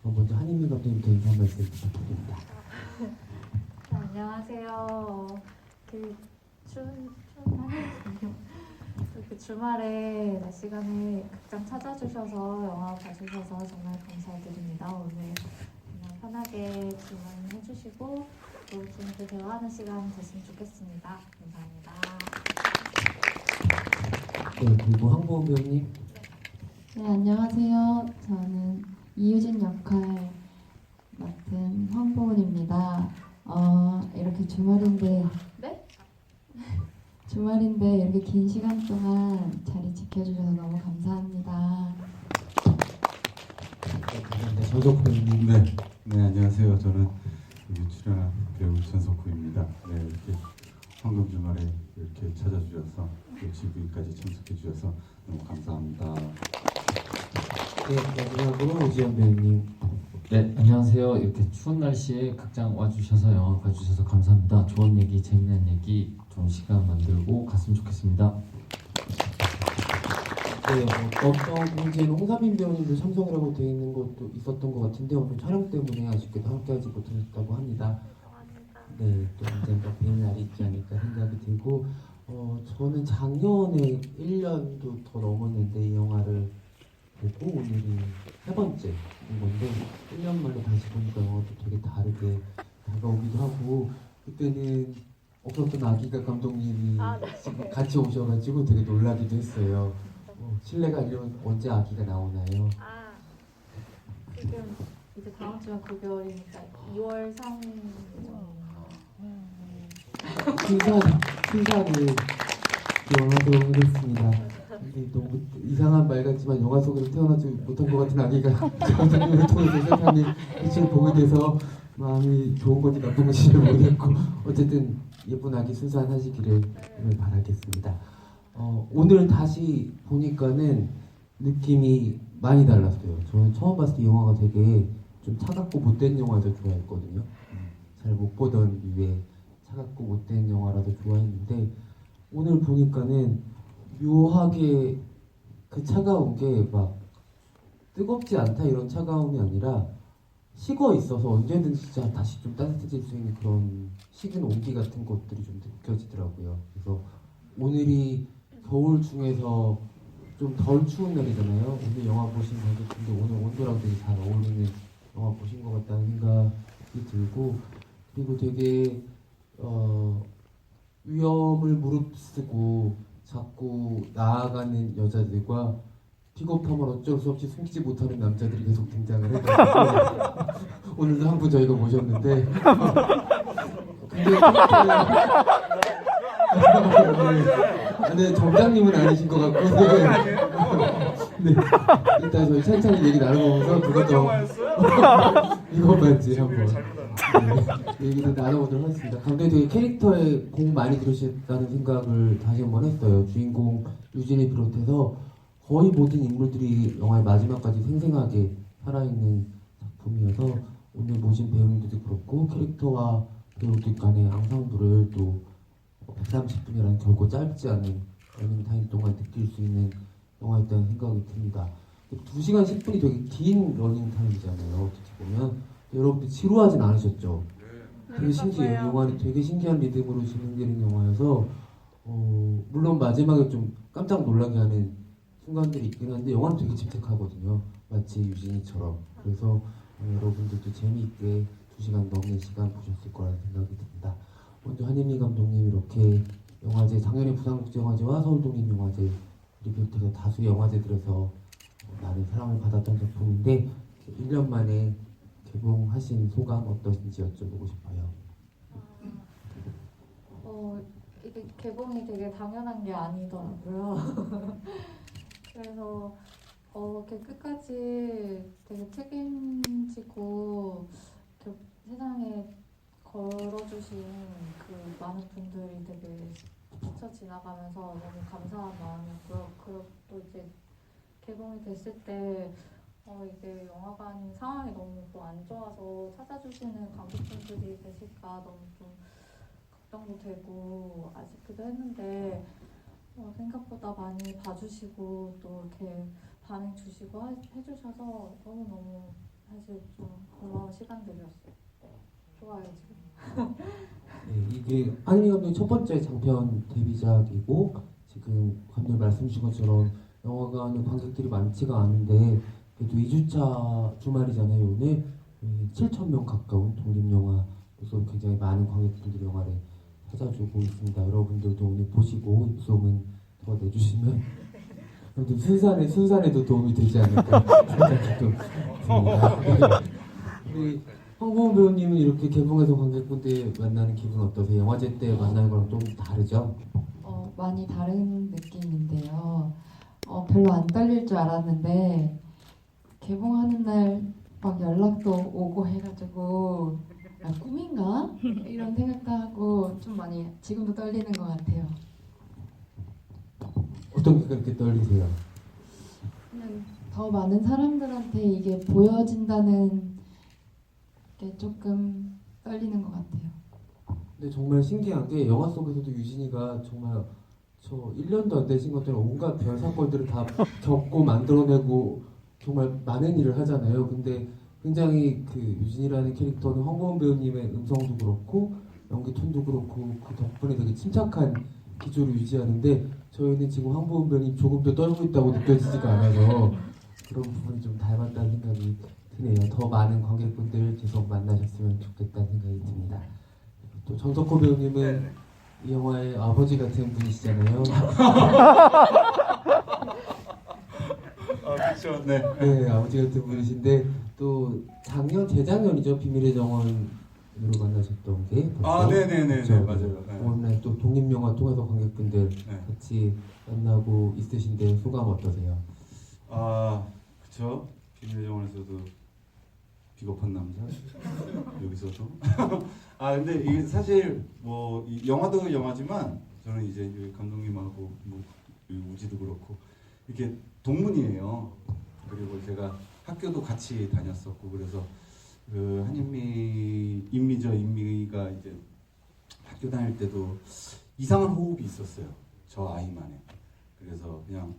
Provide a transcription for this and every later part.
먼저 한인민 감독님부터 인사 한 말씀 부탁드립니다. 네, 안녕하세요. 추운 날이군요. 이렇게 주말에 낮 시간에 극장 찾아주셔서 영화 봐주셔서 정말 감사드립니다. 오늘 그냥 편하게 질문해주시고 또 재밌게 대화하는 시간 됐으면 좋겠습니다. 감사합니다. 네, 그리고 황보은 배우님. 네, 안녕하세요. 저는 이유진 역할 맡은 황보은입니다. 이렇게 주말인데 네? 주말인데 이렇게 긴 시간 동안 자리 지켜주셔서 너무 감사합니다. 네, 감사합니다. 전석 배우님. 네, 안녕하세요. 저는 여기 출연한 배우 전석후입니다. 네, 이렇게 황금 주말에 이렇게 찾아주셔서 또 GV까지 참석해 주셔서 너무 감사합니다. 네, 마지막으로 오지연 배우님. 네, 안녕하세요. 이렇게 추운 날씨에 극장 와주셔서 영화 봐주셔서 감사합니다. 좋은 얘기, 재미난 얘기, 좋은 시간 만들고 갔으면 좋겠습니다. 네, 어떤 문제는 홍사빈 배우님도 참석을 하고 되어 있는 것도 있었던 것 같은데 오늘 촬영 때문에 아쉽게도 함께하지 못하셨다고 합니다. 네, 또 언젠가 뵐 날이 있지 않을까 생각이 들고 저는 작년에 1년도 더 넘었는데 이 영화를 보고 오늘이 세 번째인 건데 1년 만에 다시 보니까 영화도 되게 다르게 다가오기도 하고 그때는 없었던 아기가 감독님이 지금 같이 오셔가지고 되게 놀라기도 했어요. 실례가 아니면 언제 아기가 나오나요? 지금 이제 다음 주면 9개월이니까 2월 3일 순산을 기원하도록 하겠습니다. 이게 너무 이상한 말 같지만 영화 속에서 태어나지 못한 것 같은 아기가 감독님을 통해서 세상의 빛을 보게 돼서 마음이 좋은 건지 나쁜 건지 잘 모르겠고 어쨌든 예쁜 아기 순산하시기를 바라겠습니다. 오늘 다시 보니까는 느낌이 많이 달랐어요. 저는 처음 봤을 때 영화가 되게 좀 차갑고 못된 영화도 좋아했거든요. 잘 못 보던 류의 차갑고 못된 영화라도 좋아했는데 오늘 보니까는 묘하게 그 차가운 게 막 뜨겁지 않다 이런 차가움이 아니라 식어 있어서 언제든 진짜 다시 좀 따뜻해질 수 있는 그런 식은 온기 같은 것들이 좀 느껴지더라고요. 그래서 오늘이 겨울 중에서 좀 덜 추운 날이잖아요. 오늘 영화 보신 관객분들 오늘 온도랑 되게 잘 어울리는 영화 보신 것 같다는 생각이 들고 그리고 되게 위험을 무릅쓰고 자꾸 나아가는 여자들과 픽업함을 어쩔 수 없이 숨기지 못하는 남자들이 계속 등장을 해가지고 오늘도 한 분 저희가 모셨는데 굉장히 네, 정장님은 아니신 것 같고 네, 일단 저희 찬찬히 얘기 나눠보면서 누가 더 이것만지 한번 얘기를 나눠보도록 하겠습니다. 감독님 되게 캐릭터에 공 많이 들으셨다는 생각을 다시 한번 했어요. 주인공 유진을 비롯해서 거의 모든 인물들이 영화의 마지막까지 생생하게 살아있는 작품이어서 오늘 모신 배우님들도 그렇고 캐릭터와 배우들 간의 앙상블을 또 130분이라는 결코 짧지 않은 러닝타임 동안 느낄 수 있는 영화였다는 생각이 듭니다. 2시간 10분이 되게 긴 러닝타임이잖아요. 어떻게 보면 여러분들 지루하진 않으셨죠? 되게 신기해요. 영화는 되게 신기한 리듬으로 진행되는 영화여서 물론 마지막에 좀 깜짝 놀라게 하는 순간들이 있긴 한데 영화는 되게 집착하거든요. 마치 유진이처럼. 그래서 여러분들도 재미있게 2시간 넘는 시간 보셨을 거라는 생각이 듭니다. 먼저 한예미 감독님 이렇게 영화제 작년에 부산국제영화제와 서울독립영화제 비롯해서 다수 영화제들에서 많은 사랑을 받았던 작품인데 1년 만에 개봉하신 소감 어떠신지 여쭤보고 싶어요. 이게 개봉이 되게 당연한 게 아니더라고요. 그래서 이렇게 끝까지 되게 책임지고 세상에 걸어주신 그 많은 분들이 되게 스쳐 지나가면서 너무 감사한 마음이었고요. 그리고 또 이제 개봉이 됐을 때 이게 영화관 상황이 너무 또 안 좋아서 찾아주시는 관객분들이 계실까 너무 좀 걱정도 되고 아쉽기도 했는데 생각보다 많이 봐주시고 또 이렇게 반응 주시고 해주셔서 너무너무 사실 좀 고마운 시간들이었어요. 좋아요 지금. 네, 이게 한희민 감독의 첫 번째 장편 데뷔작이고 지금 감독님 말씀 주신 것처럼 영화관에 관객들이 많지가 않은데 그래도 2주차 주말이잖아요. 오늘 7,000명 가까운 독립영화로서 굉장히 많은 관객분들이 영화를 찾아주고 있습니다. 여러분들도 오늘 보시고 입소문 더 내주시면 아무튼 순산에도 도움이 되지 않을까 생각이 좀 듭니다. 우리 황보은 배우님은 이렇게 개봉해서 관객분들 만나는 기분 어떠세요? 영화제 때 만나는 거랑 좀 다르죠? 많이 다른 느낌인데요. 별로 안 떨릴 줄 알았는데 개봉하는 날 막 연락도 오고 해가지고 꿈인가? 이런 생각도 하고 좀 많이 지금도 떨리는 것 같아요. 어떤 게 그렇게 떨리세요? 그냥 더 많은 사람들한테 이게 보여진다는 게 조금 떨리는 것 같아요. 근데 정말 신기한 게 영화 속에서도 유진이가 정말 저 1년도 안 되신 것처럼 온갖 별 사건들을 다 겪고 만들어내고 정말 많은 일을 하잖아요. 근데 굉장히 그 유진이라는 캐릭터는 황보은 배우님의 음성도 그렇고 연기 톤도 그렇고 그 덕분에 되게 침착한 기조를 유지하는데 저희는 지금 황보은 배우님 조금 더 떨고 있다고 느껴지지가 않아서 그런 부분이 좀 닮았다는 생각이 드네요. 더 많은 관객분들 계속 만나셨으면 좋겠다는 생각이 듭니다. 또 정석호 배우님은 이 영화의 아버지 같은 분이시잖아요. 그렇죠. 네. 네, 아버지 같은 분이신데 또 작년, 재작년이죠. 비밀의 정원으로 만나셨던 게 벌써. 네네네. 그렇죠? 맞아요. 네. 오늘 또 독립영화 통해서 관객분들 네. 같이 만나고 있으신데 소감 어떠세요? 그쵸. 비밀의 정원에서도 비겁한 남자 여기서도 근데 이게 사실 뭐 이 영화도 영화지만 저는 이제 여기 감독님하고 뭐 우지도 그렇고 이렇게 동문이에요. 그리고 제가 학교도 같이 다녔었고 그래서 그 인미가 이제 학교 다닐 때도 이상한 호흡이 있었어요. 저 아이만의. 그래서 그냥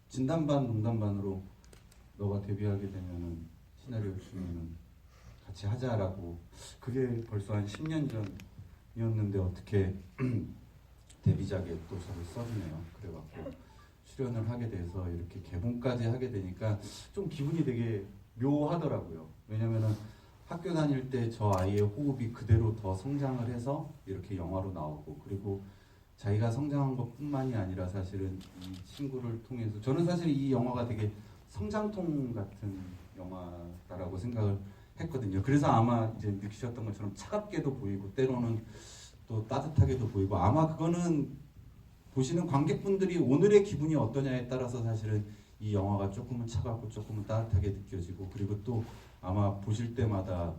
진단반 농담반으로 너가 데뷔하게 되면은 시나리오 주면은 같이 하자라고. 그게 벌써 한 10년 전이었는데 어떻게 데뷔작에 또 저를 써주네요. 그래갖고 출연을 하게 돼서 이렇게 개봉까지 하게 되니까 좀 기분이 되게 묘하더라고요. 왜냐면은 학교 다닐 때 저 아이의 호흡이 그대로 더 성장을 해서 이렇게 영화로 나오고, 그리고 자기가 성장한 것뿐만이 아니라 사실은 이 친구를 통해서 저는 사실 이 영화가 되게 성장통 같은 영화다라고 생각을 했거든요. 그래서 아마 이제 느끼셨던 것처럼 차갑게도 보이고 때로는 또 따뜻하게도 보이고, 아마 그거는 보시는 관객분들이 오늘의 기분이 어떠냐에 따라서 사실은 이 영화가 조금은 차갑고 조금은 따뜻하게 느껴지고, 그리고 또 아마 보실 때마다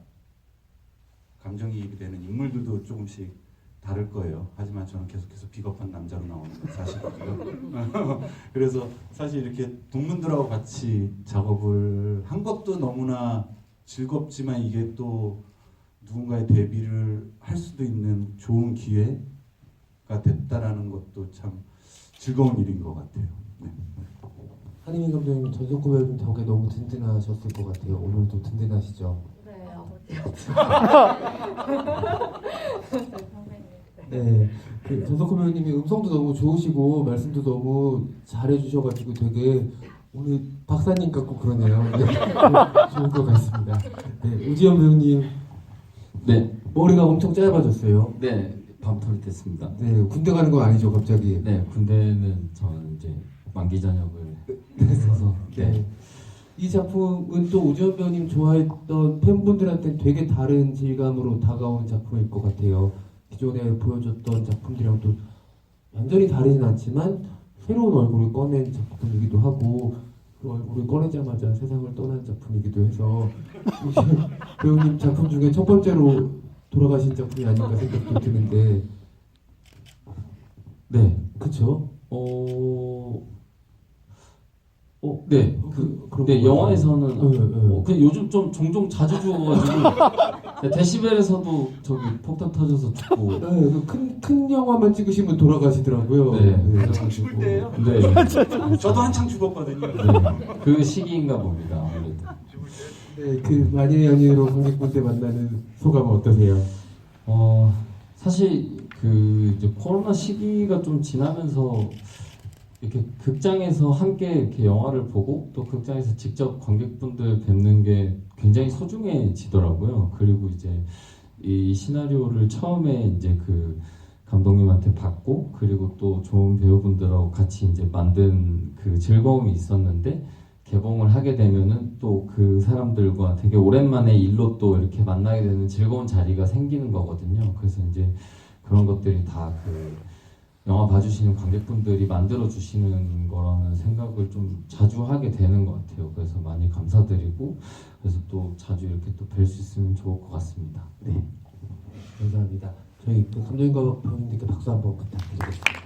감정이입이 되는 인물들도 조금씩 다를 거예요. 하지만 저는 계속해서 비겁한 남자로 나오는 건 사실이고요. 그래서 사실 이렇게 동문들하고 같이 작업을 한 것도 너무나 즐겁지만 이게 또 누군가의 데뷔를 할 수도 있는 좋은 기회가 됐다라는 것도 참 즐거운 일인 것 같아요. 네. 한희민 감독님, 전석구 배우님 덕에 너무 든든하셨을 것 같아요. 오늘도 든든하시죠? 네, 아버지였죠. 네, 그 전석구 배우님이 음성도 너무 좋으시고 말씀도 너무 잘해주셔가지고 되게 오늘 박사님 같고 그러네요. 네, 좋은 것 같습니다. 네, 우지연 배우님 네, 머리가 엄청 짧아졌어요. 네, 밤톨이 됐습니다. 네, 군대 가는 건 아니죠, 갑자기? 네, 군대는 저는 이제 만기 전역을 했어서 네. 이 작품은 또 우지연 배우님 좋아했던 팬분들한테 되게 다른 질감으로 다가온 작품일 것 같아요. 기존에 보여줬던 작품들이랑 또 완전히 다르진 않지만 새로운 얼굴을 꺼낸 작품이기도 하고, 그 얼굴을 꺼내자마자 세상을 떠난 작품이기도 해서 배우님 작품 중에 첫 번째로 돌아가신 작품이 아닌가 생각도 드는데. 네, 그쵸? 네, 그런 네, 거 영화에서는 네. 그냥 요즘 좀 종종 자주 죽어가지고 데시벨에서도 저기 폭탄 터져서 죽고. 네, 큰 영화만 찍으시면 돌아가시더라고요. 네. 한창 죽을 때예요? 네, 저도 한창 죽었거든요. 네, 그 시기인가 봅니다. 아무래도. 네, 그 만일의 연인으로 관객분들 만나는 소감은 어떠세요? 사실 그 이제 코로나 시기가 좀 지나면서 이렇게 극장에서 함께 이렇게 영화를 보고 또 극장에서 직접 관객분들 뵙는 게 굉장히 소중해지더라고요. 그리고 이제 이 시나리오를 처음에 이제 그 감독님한테 받고 그리고 또 좋은 배우분들하고 같이 이제 만든 그 즐거움이 있었는데 개봉을 하게 되면은 또 그 사람들과 되게 오랜만에 일로 또 이렇게 만나게 되는 즐거운 자리가 생기는 거거든요. 그래서 이제 그런 것들이 다 그 영화 봐주시는 관객분들이 만들어 주시는 거라는 생각을 좀 자주 하게 되는 것 같아요. 그래서 많이 감사드리고 그래서 또 자주 이렇게 또 뵐 수 있으면 좋을 것 같습니다. 네, 감사합니다. 저희 그 감독님과 배우님들께 박수 한번 부탁드리겠습니다.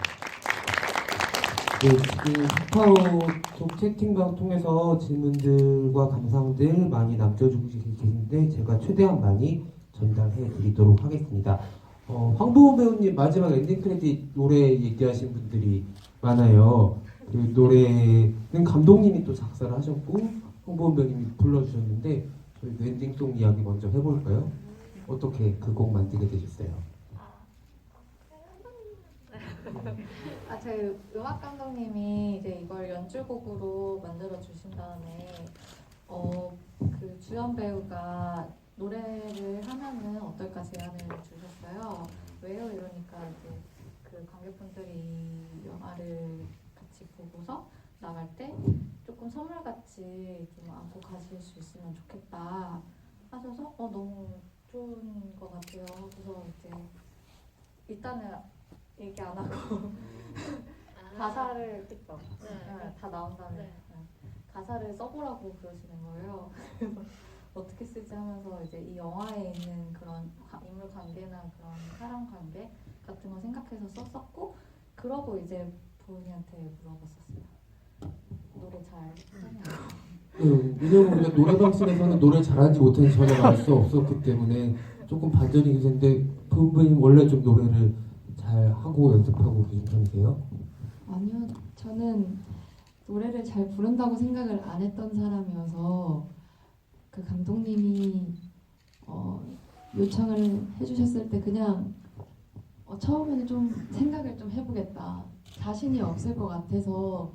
네, 지금 카카오톡 채팅방 통해서 질문들과 감상들 많이 남겨주고 계신데 제가 최대한 많이 전달해 드리도록 하겠습니다. 황보은 배우님 마지막 엔딩 크레딧 노래 얘기하신 분들이 많아요. 그 노래는 감독님이 또 작사를 하셨고 황보은 배우님이 불러주셨는데 저희 엔딩송 이야기 먼저 해볼까요? 어떻게 그 곡 만들게 되셨어요? 저희 음악 감독님이 이제 이걸 연출곡으로 만들어 주신 다음에 그 주연 배우가 노래를 하면은 어떨까 제안을 주셨어요. 왜요? 이러니까 이제 그 관객분들이 이 영화를 같이 보고서 나갈 때 조금 선물같이 좀 안고 가실 수 있으면 좋겠다 하셔서 너무 좋은 것 같아요. 그래서 이제 일단은 얘기 안 하고 가사를 그쵸? 다 나온 다음에 가사를 써보라고 그러시는 거예요. 그래서 어떻게 쓰지 하면서 이제 이 영화에 있는 그런 인물 관계나 그런 사람 관계 같은 거 생각해서 썼었고 그러고 이제 보은이한테 물어봤었어요. 노래 잘 하냐고. 왜냐면 우리가 노래방송에서는 노래 잘하는지 못하는지 전혀 알 수 없었기 때문에 조금 반전이 되는데 부부님 원래 좀 노래를 잘 하고 연습하고 계신 편이세요? 아니요, 저는 노래를 잘 부른다고 생각을 안 했던 사람이어서 그 감독님이 요청을 해주셨을 때 그냥 처음에는 좀 생각을 좀 해보겠다. 자신이 없을 것 같아서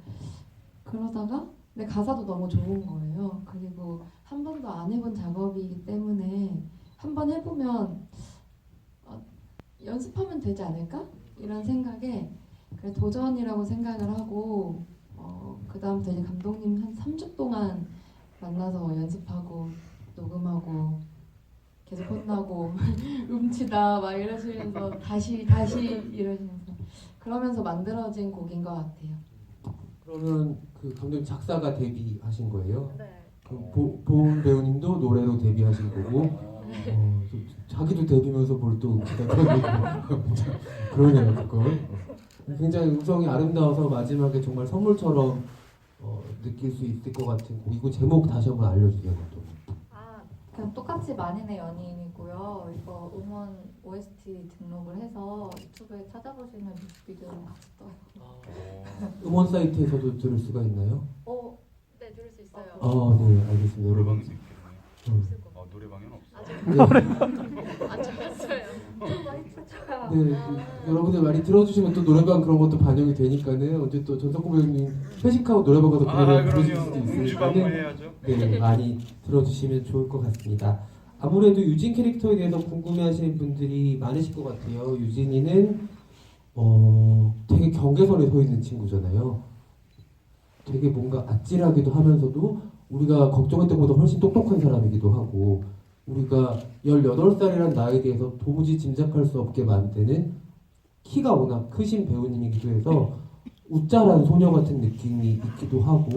그러다가 근데 가사도 너무 좋은 거예요. 그리고 한 번도 안 해본 작업이기 때문에 한 번 해보면 연습하면 되지 않을까? 이런 생각에 그래 도전이라고 생각을 하고 그 다음부터 이제 감독님 한 3주 동안 만나서 연습하고 녹음하고 계속 혼나고 음치다 막 이러시면서 다시 이러시면서 그러면서 만들어진 곡인 것 같아요. 그러면 그 감독님 작사가 데뷔하신 거예요? 네. 그럼 보은 배우님도 노래로 데뷔하신 거고 자기도 데뷔면서 뭘 또 음치다 그러고 그러네요 그걸. 굉장히 음성이 아름다워서 마지막에 정말 선물처럼 느낄 수 있을 것 같은 곡이고 제목 다시 한번 알려주세요. 그냥 똑같이 만인의 연인이고요. 이거 음원 OST 등록을 해서 유튜브에 찾아보시면 뮤직비디오를 같이 떠요. 음원 사이트에서도 들을 수가 있나요? 네, 들을 수 있어요. 네, 알겠습니다. 여러분. 노래방에서 있겠네요. 노래방에는 없어요. 안 잡혔어요. 네, 여러분들 많이 들어주시면 또 노래방 그런 것도 반영이 되니까는 언제 또 전석구 배우님 회식하고 노래방 가서 노래 부르실 수도 있으니까는 해야죠. 네, 많이 들어주시면 좋을 것 같습니다. 아무래도 유진 캐릭터에 대해서 궁금해하시는 분들이 많으실 것 같아요. 유진이는 되게 경계선에 서 있는 친구잖아요. 되게 뭔가 아찔하기도 하면서도 우리가 걱정했던 것보다 훨씬 똑똑한 사람이기도 하고 우리가 18살이라는 나이에 대해서 도무지 짐작할 수 없게 만드는 키가 워낙 크신 배우님이기도 해서 웃자란 소녀 같은 느낌이 있기도 하고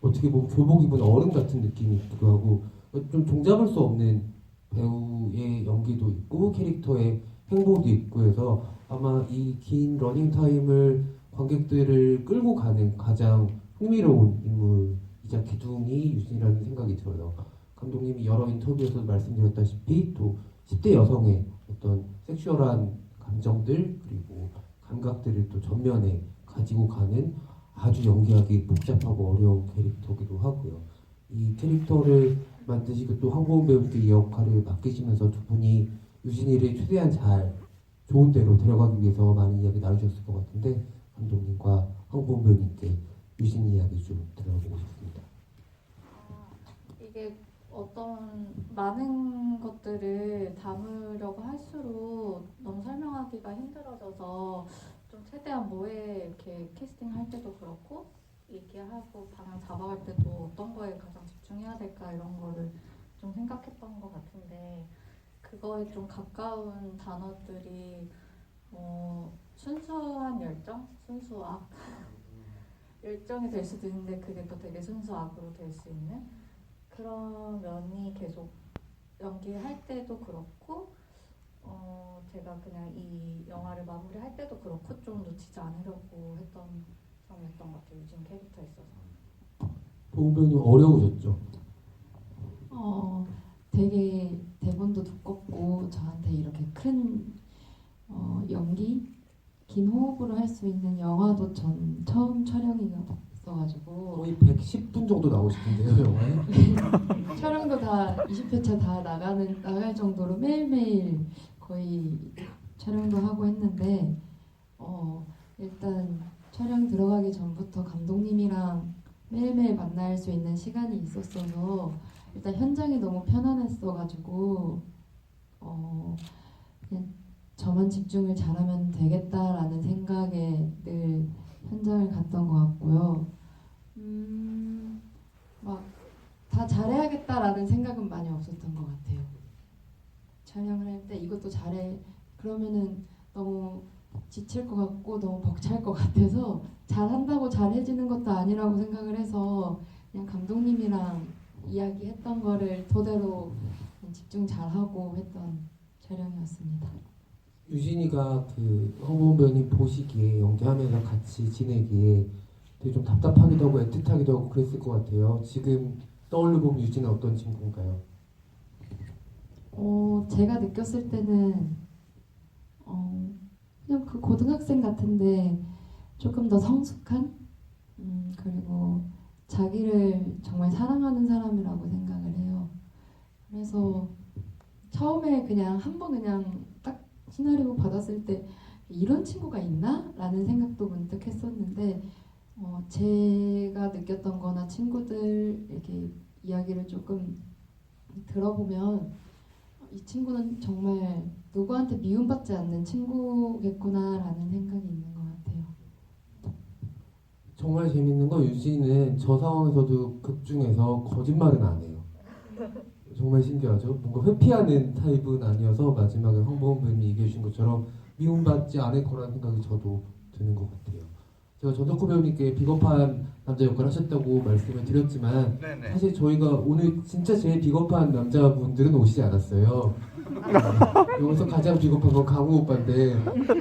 어떻게 보면 교복 입은 어른 같은 느낌이 있기도 하고 좀 종잡을 수 없는 배우의 연기도 있고 캐릭터의 행보도 있고 해서 아마 이 긴 러닝타임을 관객들을 끌고 가는 가장 흥미로운 인물이자 기둥이 유진이라는 생각이 들어요. 감독님이 여러 인터뷰에서 말씀드렸다시피 또 10대 여성의 어떤 섹슈얼한 감정들 그리고 감각들을 또 전면에 가지고 가는 아주 연기하기 복잡하고 어려운 캐릭터기도 하고요. 이 캐릭터를 만드시고 또 황보은 배우님께 이 역할을 맡기시면서 두 분이 유진이를 최대한 잘 좋은 데로 데려가기 위해서 많은 이야기 나누셨을 것 같은데 감독님과 황보은 배우님께 유진이 이야기 좀 들어보고 싶습니다. 이게 어떤 많은 것들을 담으려고 할수록 너무 설명하기가 힘들어져서 좀 최대한 뭐에 이렇게 캐스팅할 때도 그렇고 얘기하고 방향 잡아갈 때도 어떤 거에 가장 집중해야 될까 이런 거를 좀 생각했던 것 같은데 그거에 좀 가까운 단어들이 순수한 열정? 순수악? 열정이 될 수도 있는데 그게 또 되게 순수악으로 될 수 있는 그런 면이 계속 연기할 때도 그렇고 제가 그냥 이 영화를 마무리할 때도 그렇고 좀 놓치지 않으려고 했던 점이었던 것 같아요. 유진 캐릭터에 있어서. 보은 배우님 어려우셨죠? 되게 대본도 두껍고 저한테 이렇게 큰 연기, 긴 호흡으로 할 수 있는 영화도 전 처음 촬영이었어가지고 거의 110분 정도 나오시던데요 영화에? 촬영도 다 20회차 다 나갈 정도로 매일매일 거의 촬영도 하고 했는데 일단 촬영 들어가기 전부터 감독님이랑 매일매일 만날 수 있는 시간이 있었어서 일단 현장이 너무 편안했어가지고 그냥 저만 집중을 잘하면 되겠다라는 생각에 늘 현장을 갔던 것 같고요. 막 다 잘해야겠다라는 생각은 많이 없었던 것 같아요. 촬영을 할 때 이것도 잘해 그러면은 너무 지칠 것 같고 너무 벅찰 것 같아서 잘한다고 잘해지는 것도 아니라고 생각을 해서 그냥 감독님이랑 이야기했던 거를 토대로 집중 잘하고 했던 촬영이었습니다. 유진이가 그 황보은 배우님 보시기에 연기하면서 같이 지내기에 되게 좀 답답하기도 하고 애틋하기도 하고 그랬을 것 같아요. 지금 떠올려보면 유진은 어떤 친구인가요? 제가 느꼈을 때는 그냥 그 고등학생 같은데 조금 더 성숙한 그리고 자기를 정말 사랑하는 사람이라고 생각을 해요. 그래서 처음에 그냥 한번 그냥 딱 시나리오 받았을 때 이런 친구가 있나? 라는 생각도 문득 했었는데 제가 느꼈던 거나 친구들 이렇게 이야기를 조금 들어보면 이 친구는 정말 누구한테 미움받지 않는 친구겠구나라는 생각이 있는 것 같아요. 정말 재밌는 건 유진은 저 상황에서도 극 중에서 거짓말은 안 해요. 정말 신기하죠? 뭔가 회피하는 타입은 아니어서 마지막에 황보은 배우님이 얘기해 주신 것처럼 미움받지 않을 거라는 생각이 저도 드는 것 같아요. 제가 전석호 배우님께 비겁한 남자 역할 하셨다고 말씀을 드렸지만 네네. 사실 저희가 오늘 진짜 제일 비겁한 남자분들은 오시지 않았어요. 여기서 가장 비겁한 건 강우 오빠인데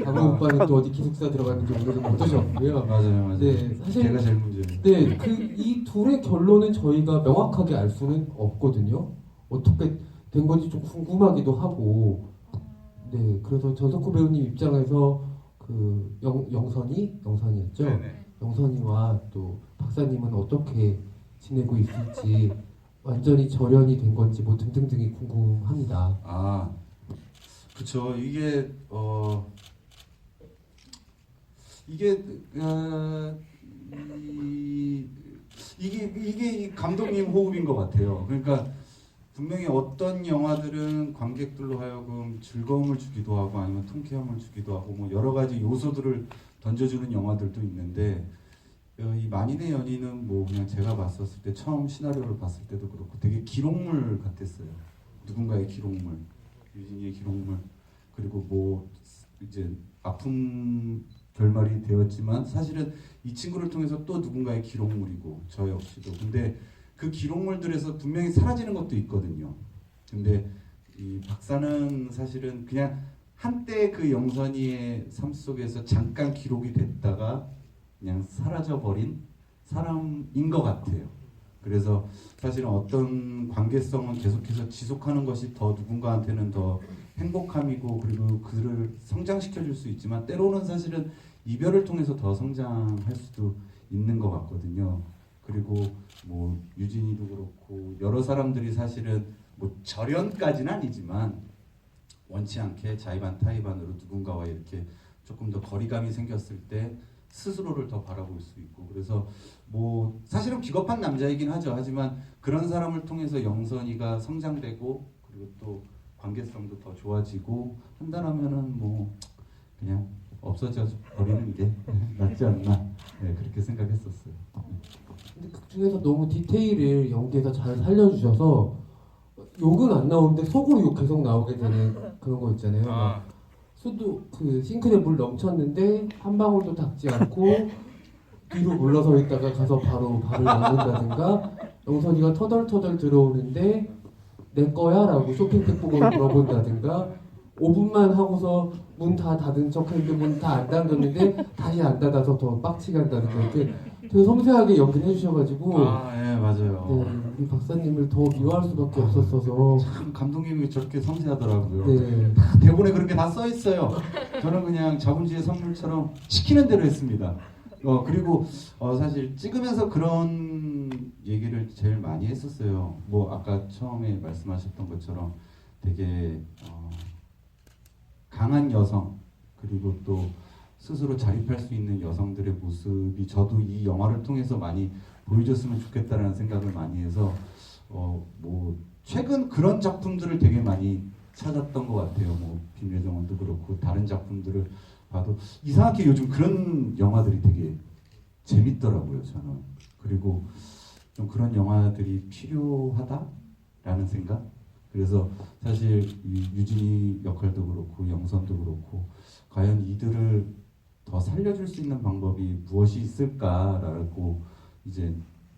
강우 오빠는 또 어디 기숙사 들어갔는지 오늘은 못 오셨고요. 맞아요. 네, 사실 걔가 제일 문제예요. 네, 이 둘의 결론은 저희가 명확하게 알 수는 없거든요. 어떻게 된 건지 좀 궁금하기도 하고, 네, 그래서 전석호 배우님 입장에서 그 영선이었죠. 네네. 영선이와 또 박사님은 어떻게 지내고 있을지 완전히 절연이 된 건지 뭐 등등등이 궁금합니다. 아, 그쵸. 이게 이 감독님 호흡인 것 같아요. 그러니까 분명히 어떤 영화들은 관객들로 하여금 즐거움을 주기도 하고 아니면 통쾌함을 주기도 하고 뭐 여러 가지 요소들을 던져주는 영화들도 있는데 이 만인의 연인은 뭐 그냥 제가 봤었을 때 처음 시나리오를 봤을 때도 그렇고 되게 기록물 같았어요. 누군가의 기록물, 유진이의 기록물. 그리고 뭐 이제 아픔 결말이 되었지만 사실은 이 친구를 통해서 또 누군가의 기록물이고 저 역시도. 근데 그 기록물들에서 분명히 사라지는 것도 있거든요. 근데 이 박사는 사실은 그냥 한때 그 영선이의 삶 속에서 잠깐 기록이 됐다가 그냥 사라져버린 사람인 것 같아요. 그래서 사실은 어떤 관계성은 계속해서 지속하는 것이 더 누군가한테는 더 행복함이고 그리고 그를 성장시켜 줄 수 있지만 때로는 사실은 이별을 통해서 더 성장할 수도 있는 것 같거든요. 그리고 뭐 유진이도 그렇고 여러 사람들이 사실은 뭐 절연까지는 아니지만 원치 않게 자의반 타의반으로 누군가와 이렇게 조금 더 거리감이 생겼을 때 스스로를 더 바라볼 수 있고, 그래서 뭐 사실은 비겁한 남자이긴 하죠. 하지만 그런 사람을 통해서 영선이가 성장되고 그리고 또 관계성도 더 좋아지고 한다면은 뭐 그냥 없어져 버리는 게 낫지 않나, 네, 그렇게 생각했었어요. 근데 그 중에서 너무 디테일을 연기에서 잘 살려주셔서 욕은 안 나오는데 속으로 욕 계속 나오게 되는 그런 거 있잖아요. 막 수도 그 싱크대 물 넘쳤는데 한 방울도 닦지 않고 뒤로 물러서 있다가 가서 바로 발을 넣는다든가, 영선이가 터덜터덜 들어오는데 내 거야? 라고 쇼핑백 보고 물어본다든가, 5분만 하고서 문 다 닫은 척 했는데 문 다 안 닫았는데 다시 안 닫아서 더 빡치게 한다든가, 이렇게 되게 섬세하게 연기를 해주셔가지고 예, 맞아요. 네, 우리 박사님을 더 미워할 수밖에 없었어서. 참 감독님이 저렇게 섬세하더라고요. 네. 대본에 그런 게 다 써 있어요. 저는 그냥 자본주의 선물처럼 시키는 대로 했습니다. 그리고 사실 찍으면서 그런 얘기를 제일 많이 했었어요. 뭐 아까 처음에 말씀하셨던 것처럼 되게 강한 여성, 그리고 또 스스로 자립할 수 있는 여성들의 모습이 저도 이 영화를 통해서 많이 보여줬으면 좋겠다라는 생각을 많이 해서 뭐 최근 그런 작품들을 되게 많이 찾았던 것 같아요. 뭐 빈의 정원도 그렇고 다른 작품들을 봐도 이상하게 요즘 그런 영화들이 되게 재밌더라고요, 저는. 그리고 좀 그런 영화들이 필요하다라는 생각? 그래서 사실 이 유진이 역할도 그렇고 영선도 그렇고 과연 이들을 더 살려줄 수 있는 방법이 무엇이 있을까라고 이제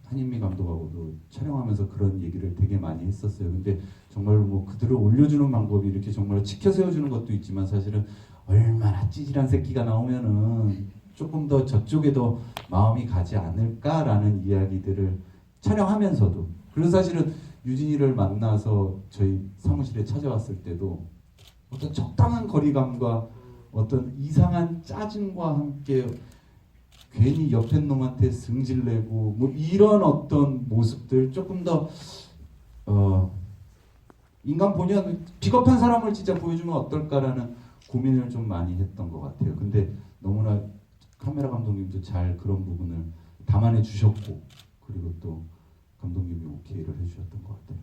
한인미 감독하고도 촬영하면서 그런 얘기를 되게 많이 했었어요. 근데 정말 뭐 그들을 올려주는 방법이 이렇게 정말 지켜 세워주는 것도 있지만 사실은 얼마나 찌질한 새끼가 나오면은 조금 더 저쪽에도 마음이 가지 않을까라는 이야기들을 촬영하면서도, 그래서 사실은 유진이를 만나서 저희 사무실에 찾아왔을 때도 어떤 적당한 거리감과 어떤 이상한 짜증과 함께 괜히 옆에 놈한테 승질내고 뭐 이런 어떤 모습들, 조금 더 인간 본연 비겁한 사람을 진짜 보여주면 어떨까라는 고민을 좀 많이 했던 것 같아요. 근데 너무나 카메라 감독님도 잘 그런 부분을 담아내 주셨고, 그리고 또 감독님이 오케이를 해주셨던 것 같아요.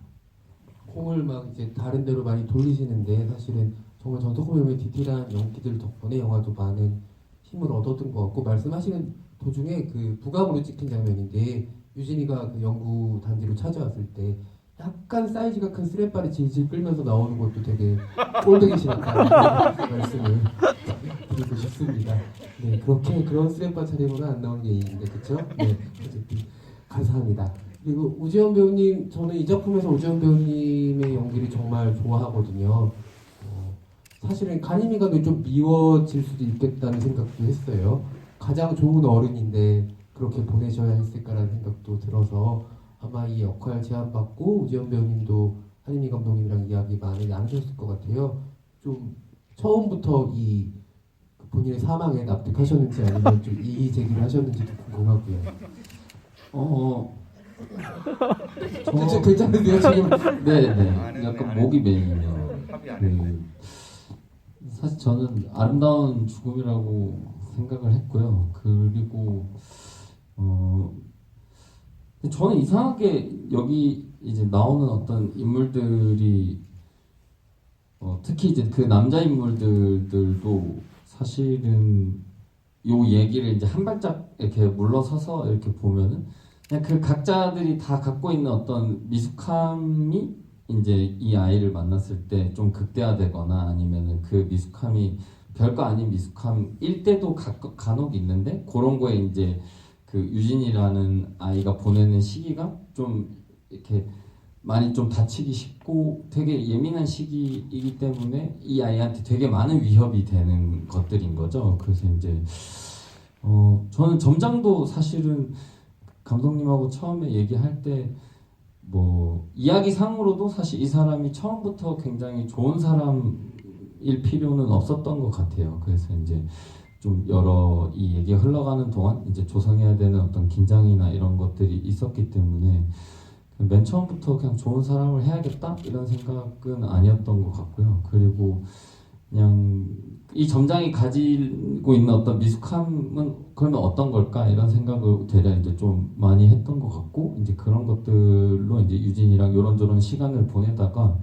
콩을 막 이제 다른 데로 많이 돌리시는데 사실은 정말 전소콤의 디테일한 연기들 덕분에 영화도 많은 힘을 얻었던 것 같고, 말씀하시는 도중에 그 부감으로 찍힌 장면인데 유진이가 그 연구 단지로 찾아왔을 때 약간 사이즈가 큰 스레바를 질질 끌면서 나오는 것도 되게 꼴보기 싫었다는 말씀을 드리고 싶습니다. 네, 그렇게 그런 스레바 차림으로 안 나오는 게 있는데, 그렇죠? 네, 어쨌든 감사합니다. 그리고 우지연 배우님, 저는 이 작품에서 우지연 배우님의 연기를 정말 좋아하거든요. 사실은 간이미 감독이 좀 미워질 수도 있겠다는 생각도 했어요. 가장 좋은 어른인데 그렇게 보내셔야 했을까라는 생각도 들어서 아마 이 역할 제안받고 우지연 배우님도 한인미 감독님이랑 이야기 많이 나누셨을 것 같아요. 좀 처음부터 이 본인의 사망에 납득하셨는지 아니면 좀 이의 제기를 하셨는지도 궁금하고요. 저 괜찮은데요 지금? 네네, 약간 목이 메이네요. 사실 저는 아름다운 죽음이라고 생각을 했고요. 그리고 저는 이상하게 여기 이제 나오는 어떤 인물들이 특히 이제 그 남자 인물들도 사실은 요 얘기를 이제 한 발짝 이렇게 물러서서 이렇게 보면은 그냥 그 각자들이 다 갖고 있는 어떤 미숙함이 이제 이 아이를 만났을 때 좀 극대화되거나 아니면은 그 미숙함이 별거 아닌 미숙함일 때도 간혹 있는데, 그런 거에 이제 그 유진이라는 아이가 보내는 시기가 좀 이렇게 많이 좀 다치기 쉽고 되게 예민한 시기이기 때문에 이 아이한테 되게 많은 위협이 되는 것들인 거죠. 그래서 이제 저는 점장도 사실은 감독님하고 처음에 얘기할 때 뭐 이야기상으로도 사실 이 사람이 처음부터 굉장히 좋은 사람일 필요는 없었던 것 같아요. 그래서 이제 좀 여러 이 얘기가 흘러가는 동안 이제 조성해야 되는 어떤 긴장이나 이런 것들이 있었기 때문에 맨 처음부터 그냥 좋은 사람을 해야겠다 이런 생각은 아니었던 것 같고요. 그리고 그냥 이 점장이 가지고 있는 어떤 미숙함은 그러면 어떤 걸까 이런 생각을 되려 이제 좀 많이 했던 것 같고 이제 그런 것들로 이제 유진이랑 요런저런 시간을 보내다가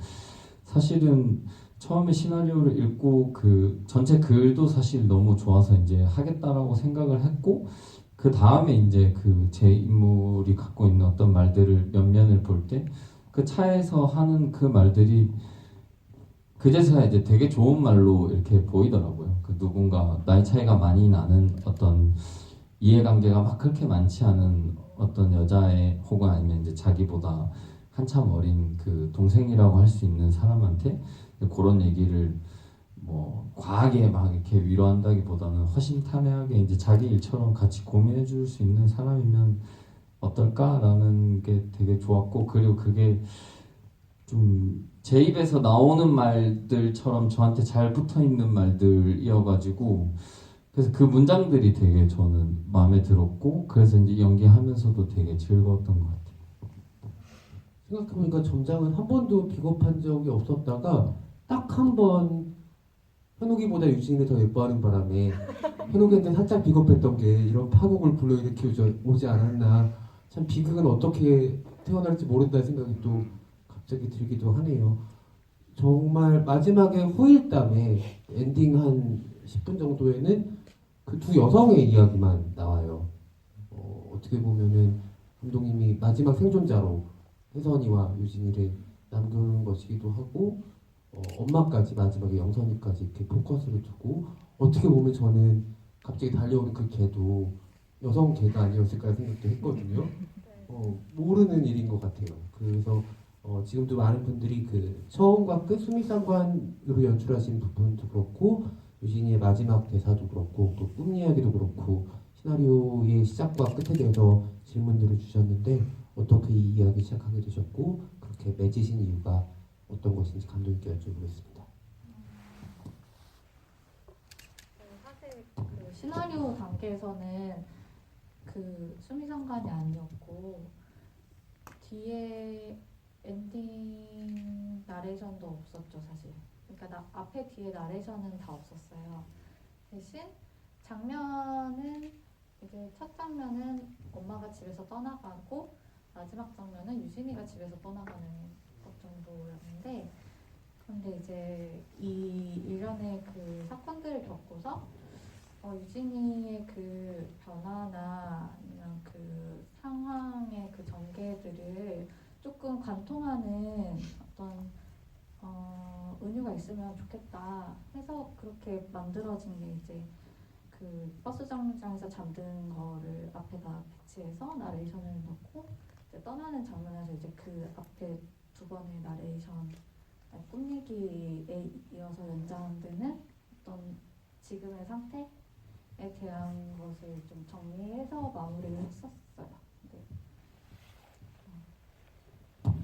사실은 처음에 시나리오를 읽고 그 전체 글도 사실 너무 좋아서 이제 하겠다라고 생각을 했고 그 다음에 이제 그 제 인물이 갖고 있는 어떤 말들을 면면을 볼 때 그 차에서 하는 그 말들이 그제서야 이제 되게 좋은 말로 이렇게 보이더라고요. 그 누군가 나이 차이가 많이 나는 어떤 이해관계가 막 그렇게 많지 않은 어떤 여자의 혹은 아니면 이제 자기보다 한참 어린 그 동생이라고 할 수 있는 사람한테 그런 얘기를 뭐 과하게 막 이렇게 위로한다기보다는 허심탄회하게 이제 자기 일처럼 같이 고민해 줄 수 있는 사람이면 어떨까라는 게 되게 좋았고 그리고 그게 좀 제 입에서 나오는 말들처럼 저한테 잘 붙어 있는 말들이어가지고 그래서 그 문장들이 되게 저는 마음에 들었고 그래서 이제 연기하면서도 되게 즐거웠던 것 같아요. 생각해보니까 점장은 한 번도 비겁한 적이 없었다가 딱 한 번 현욱이보다 유진이를 더 예뻐하는 바람에 현욱이한테 살짝 비겁했던 게 이런 파국을 불러일으켜 오지 않았나. 참 비극은 어떻게 태어날지 모른다는 생각이 또 갑자기 들기도 하네요. 정말 마지막에 후일담에 엔딩 한 10분 정도에는 그 두 여성의 이야기만 나와요. 어떻게 보면은 감독님이 마지막 생존자로 혜선이와 유진이를 남겨놓은 것이기도 하고 엄마까지 마지막에 영선이까지 이렇게 포커스를 두고 어떻게 보면 저는 갑자기 달려오는 그 개도 여성 개가 아니었을까 생각도 했거든요. 모르는 일인 것 같아요. 그래서 지금도 많은 분들이 그 처음과 끝 수미상관으로 연출하신 부분도 그렇고 유진이의 마지막 대사도 그렇고 또 꿈 이야기도 그렇고 시나리오의 시작과 끝에 대해서 질문들을 주셨는데 어떻게 이 이야기 시작하게 되셨고 그렇게 맺으신 이유가 어떤 것인지 감독님께 여쭤보겠습니다. 사실 그 시나리오 단계에서는 그 수미상관이 아니었고 뒤에 엔딩 나레이션도 없었죠 사실. 그러니까 앞에 뒤에 나레이션은 다 없었어요. 대신 장면은 이제 첫 장면은 엄마가 집에서 떠나가고 마지막 장면은 유진이가 집에서 떠나가는 것 정도였는데 그런데 이제 이 일련의 그 사건들을 겪고서 유진이의 그 변화나 아니면 그 상황의 그 전개들을 조금 관통하는 어떤 은유가 있으면 좋겠다 해서 그렇게 만들어진 게 이제 그 버스 정류장에서 잠든 거를 앞에다 배치해서 나레이션을 넣고 이제 떠나는 장면에서 이제 그 앞에 두 번의 나레이션 꿈 얘기에 이어서 연장되는 어떤 지금의 상태에 대한 것을 좀 정리해서 마무리를 했었어요. 네.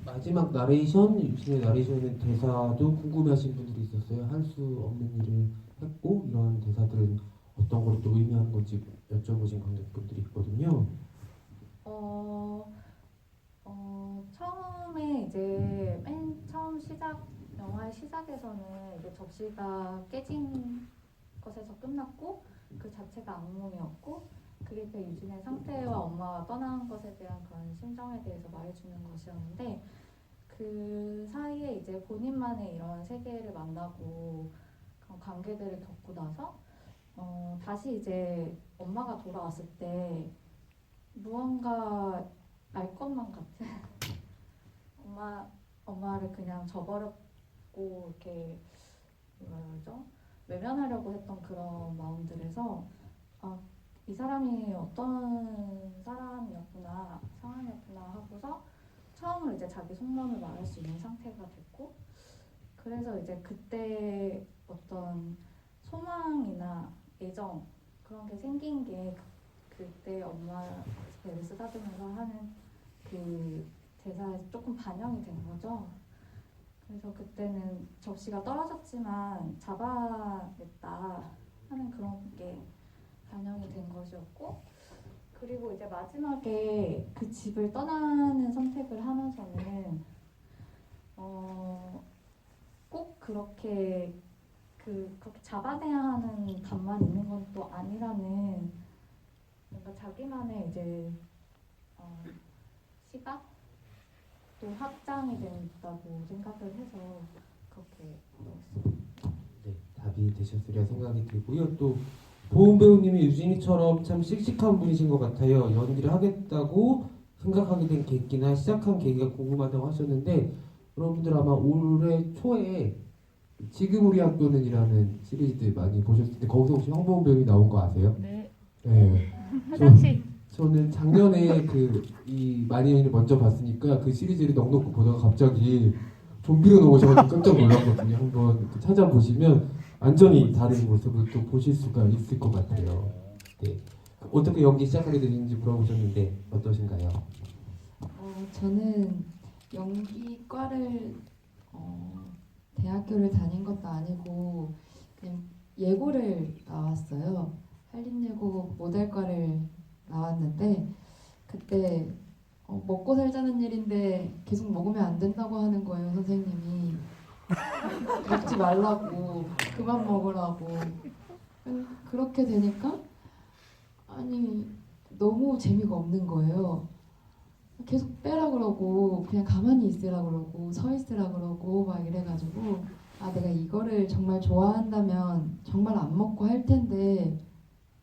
마지막 나레이션, 유진의 나레이션의 대사도 궁금해하신 분들이 있었어요. 할 수 없는 일을 했고 이런 대사들은 어떤 걸 또 의미하는 건지 여쭤보신 관객분들이 있거든요. 처음에 이제 맨 처음 영화의 시작에서는 이제 접시가 깨진 것에서 끝났고 그 자체가 악몽이었고 그게 그 유진의 상태와 엄마가 떠난 것에 대한 그런 심정에 대해서 말해주는 것이었는데 그 사이에 이제 본인만의 이런 세계를 만나고 그런 관계들을 겪고 나서 다시 이제 엄마가 돌아왔을 때 무언가 알 것만 같은 엄마를 그냥 저버렸고 이렇게 뭐라 그러죠? 외면하려고 했던 그런 마음들에서 이 사람이 어떤 사람이었구나 상황이었구나 하고서 처음으로 이제 자기 속마음을 말할 수 있는 상태가 됐고 그래서 이제 그때 어떤 소망이나 애정 그런 게 생긴 게 그때 엄마 배를 쓰다듬으면서 하는 그 대사에 조금 반영이 된 거죠. 그래서 그때는 접시가 떨어졌지만 잡아냈다 하는 그런 게 반영이 된 것이었고, 그리고 이제 마지막에 그 집을 떠나는 선택을 하면서는 꼭 그렇게 그렇게 잡아내야 하는 답만 있는 건 또 아니라는 뭔가 자기만의 이제 시각 또 확장이 된다고 생각을 해서 그렇게 넣었습니다. 네, 답이 되셨으리라 생각이 들고요. 또 보은 배우님이 유진이처럼 참 씩씩한 분이신 것 같아요. 연기를 하겠다고 생각하게 된 계기나 시작한 계기가 궁금하다고 하셨는데, 여러분들 아마 올해 초에 지금 우리 학교는이라는 시리즈들 많이 보셨을 텐데 거기서 혹시 황보은 배우님 나온 거 아세요? 네. 네. 화장실. 저는 작년에 이 마니언을 먼저 봤으니까 그 시리즈를 넉넉히 보다가 갑자기 좀비로 나오셔가지고 깜짝 놀랐거든요. 한번 찾아보시면 완전히 다른 모습을 또 보실 수가 있을 것 같아요. 네. 어떻게 연기 시작하게 되는지 물어보셨는데 어떠신가요? 저는 연기과를 대학교를 다닌 것도 아니고 그냥 예고를 나왔어요. 한림예고 모델과를 나왔는데 그때 먹고 살자는 일인데 계속 먹으면 안 된다고 하는 거예요, 선생님이. 먹지 말라고, 그만 먹으라고. 그렇게 되니까 아니 너무 재미가 없는 거예요. 계속 빼라 그러고 그냥 가만히 있으라 그러고 서 있으라 그러고 막 이래가지고 내가 이거를 정말 좋아한다면 정말 안 먹고 할 텐데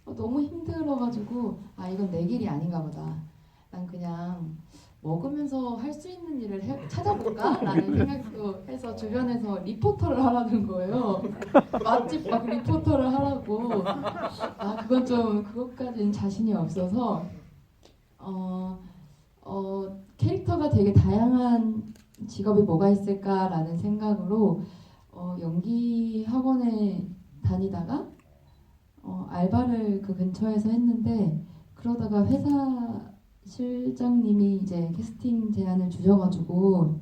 너무 힘들어가지고 이건 내 길이 아닌가 보다. 난 그냥 먹으면서 할 수 있는 일을 찾아볼까? 라는 생각도 해서 주변에서 리포터를 하라는 거예요. 맛집 막 리포터를 하라고. 그건 좀 그것까지는 자신이 없어서 캐릭터가 되게 다양한 직업이 뭐가 있을까라는 생각으로 연기 학원에 다니다가 알바를 그 근처에서 했는데 그러다가 회사 실장님이 이제 캐스팅 제안을 주셔가지고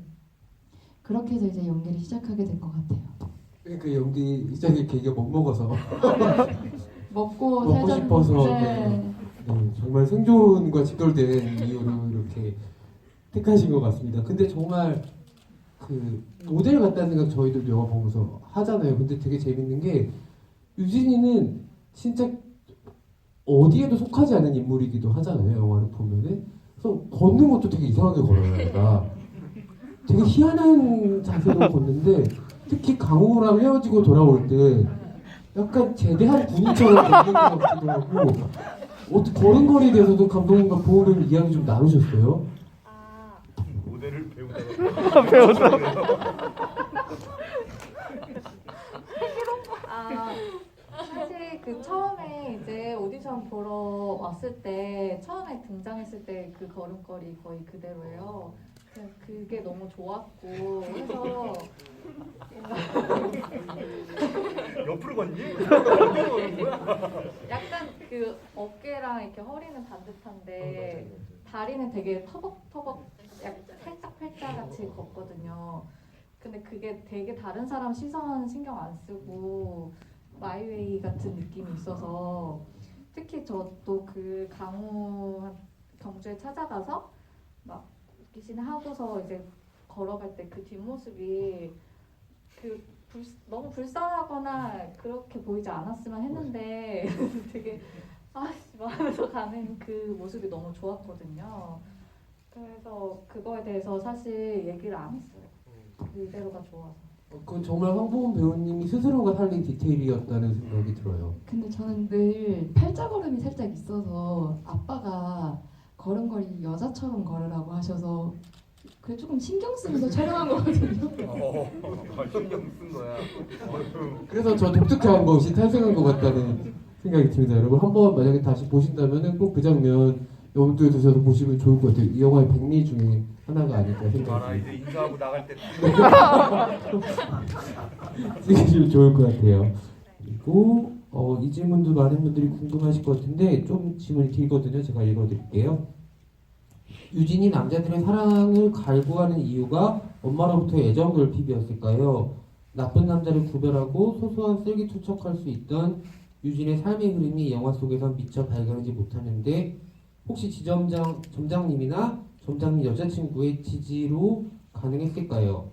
그렇게 해서 이제 연기를 시작하게 된 것 같아요. 그 연기 시작의 계기가 못 먹어서 먹고 먹고 싶어서 네. 네, 정말 생존과 직결된 이유로 이렇게 택하신 것 같습니다. 근데 정말 그 모델 같다는 생각 저희도 영화 보면서 하잖아요. 근데 되게 재밌는 게 유진이는 진짜 어디에도 속하지 않은 인물이기도 하잖아요. 영화를 보면은. 그래서 걷는 것도 되게 이상하게 걸어요. 얘가. 되게 희한한 자세로 걷는데 특히 강호랑 헤어지고 돌아올 때 약간 제대한 군인처럼 걷는 것 같기도 하고 걸음걸이에 대해서도 감독님과 보호는 이야기 좀 나누셨어요? 모델을 배우다가 사실 그 처음에 이제 오디션 보러 왔을 때 처음에 등장했을 때 그 걸음걸이 거의 그대로예요. 그게 너무 좋았고 해서 옆으로 걷니? 약간 그 어깨랑 이렇게 허리는 반듯한데 다리는 되게 터벅터벅 약간 살짝 팔자같이 걷거든요. 근데 그게 되게 다른 사람 시선 신경 안 쓰고 마이웨이 같은 느낌이 있어서 특히 저도 그 강우 경주에 찾아가서 막 웃기신 하고서 이제 걸어갈 때 그 뒷모습이 너무 불쌍하거나 그렇게 보이지 않았으면 했는데 되게 하면서 가는 그 모습이 너무 좋았거든요. 그래서 그거에 대해서 사실 얘기를 안 했어요. 그대로가 좋아서. 그건 정말 황보은 배우님이 스스로가 살린 디테일이었다는 생각이 들어요. 근데 저는 늘 팔자걸음이 살짝 있어서 아빠가 걸음걸이 여자처럼 걸으라고 하셔서 그게 조금 신경 쓰면서 촬영한 거거든요. 신경 쓴 거야. 그래서 저 독특한 것이 탄생한 것 같다는 생각이 듭니다. 여러분 한번 만약에 다시 보신다면은 꼭 그 장면 염두에 두셔서 보시면 좋을 것 같아요. 이 영화의 백미 중에 하나가 아닐까 알아, 생각이 이제 인사하고 나갈 때 찍으시면 좋을 것 같아요. 그리고 이 질문도 많은 분들이 궁금하실 것 같은데 좀 질문이 길거든요. 제가 읽어드릴게요. 유진이 남자들의 사랑을 갈구하는 이유가 엄마로부터의 애정 결핍이었을까요? 나쁜 남자를 구별하고 소소한 쓸기 투척할 수 있던 유진의 삶의 흐름이 영화 속에서 미처 발견하지 못하는데 혹시 점장님이나 점장님 여자친구의 지지로 가능했을까요?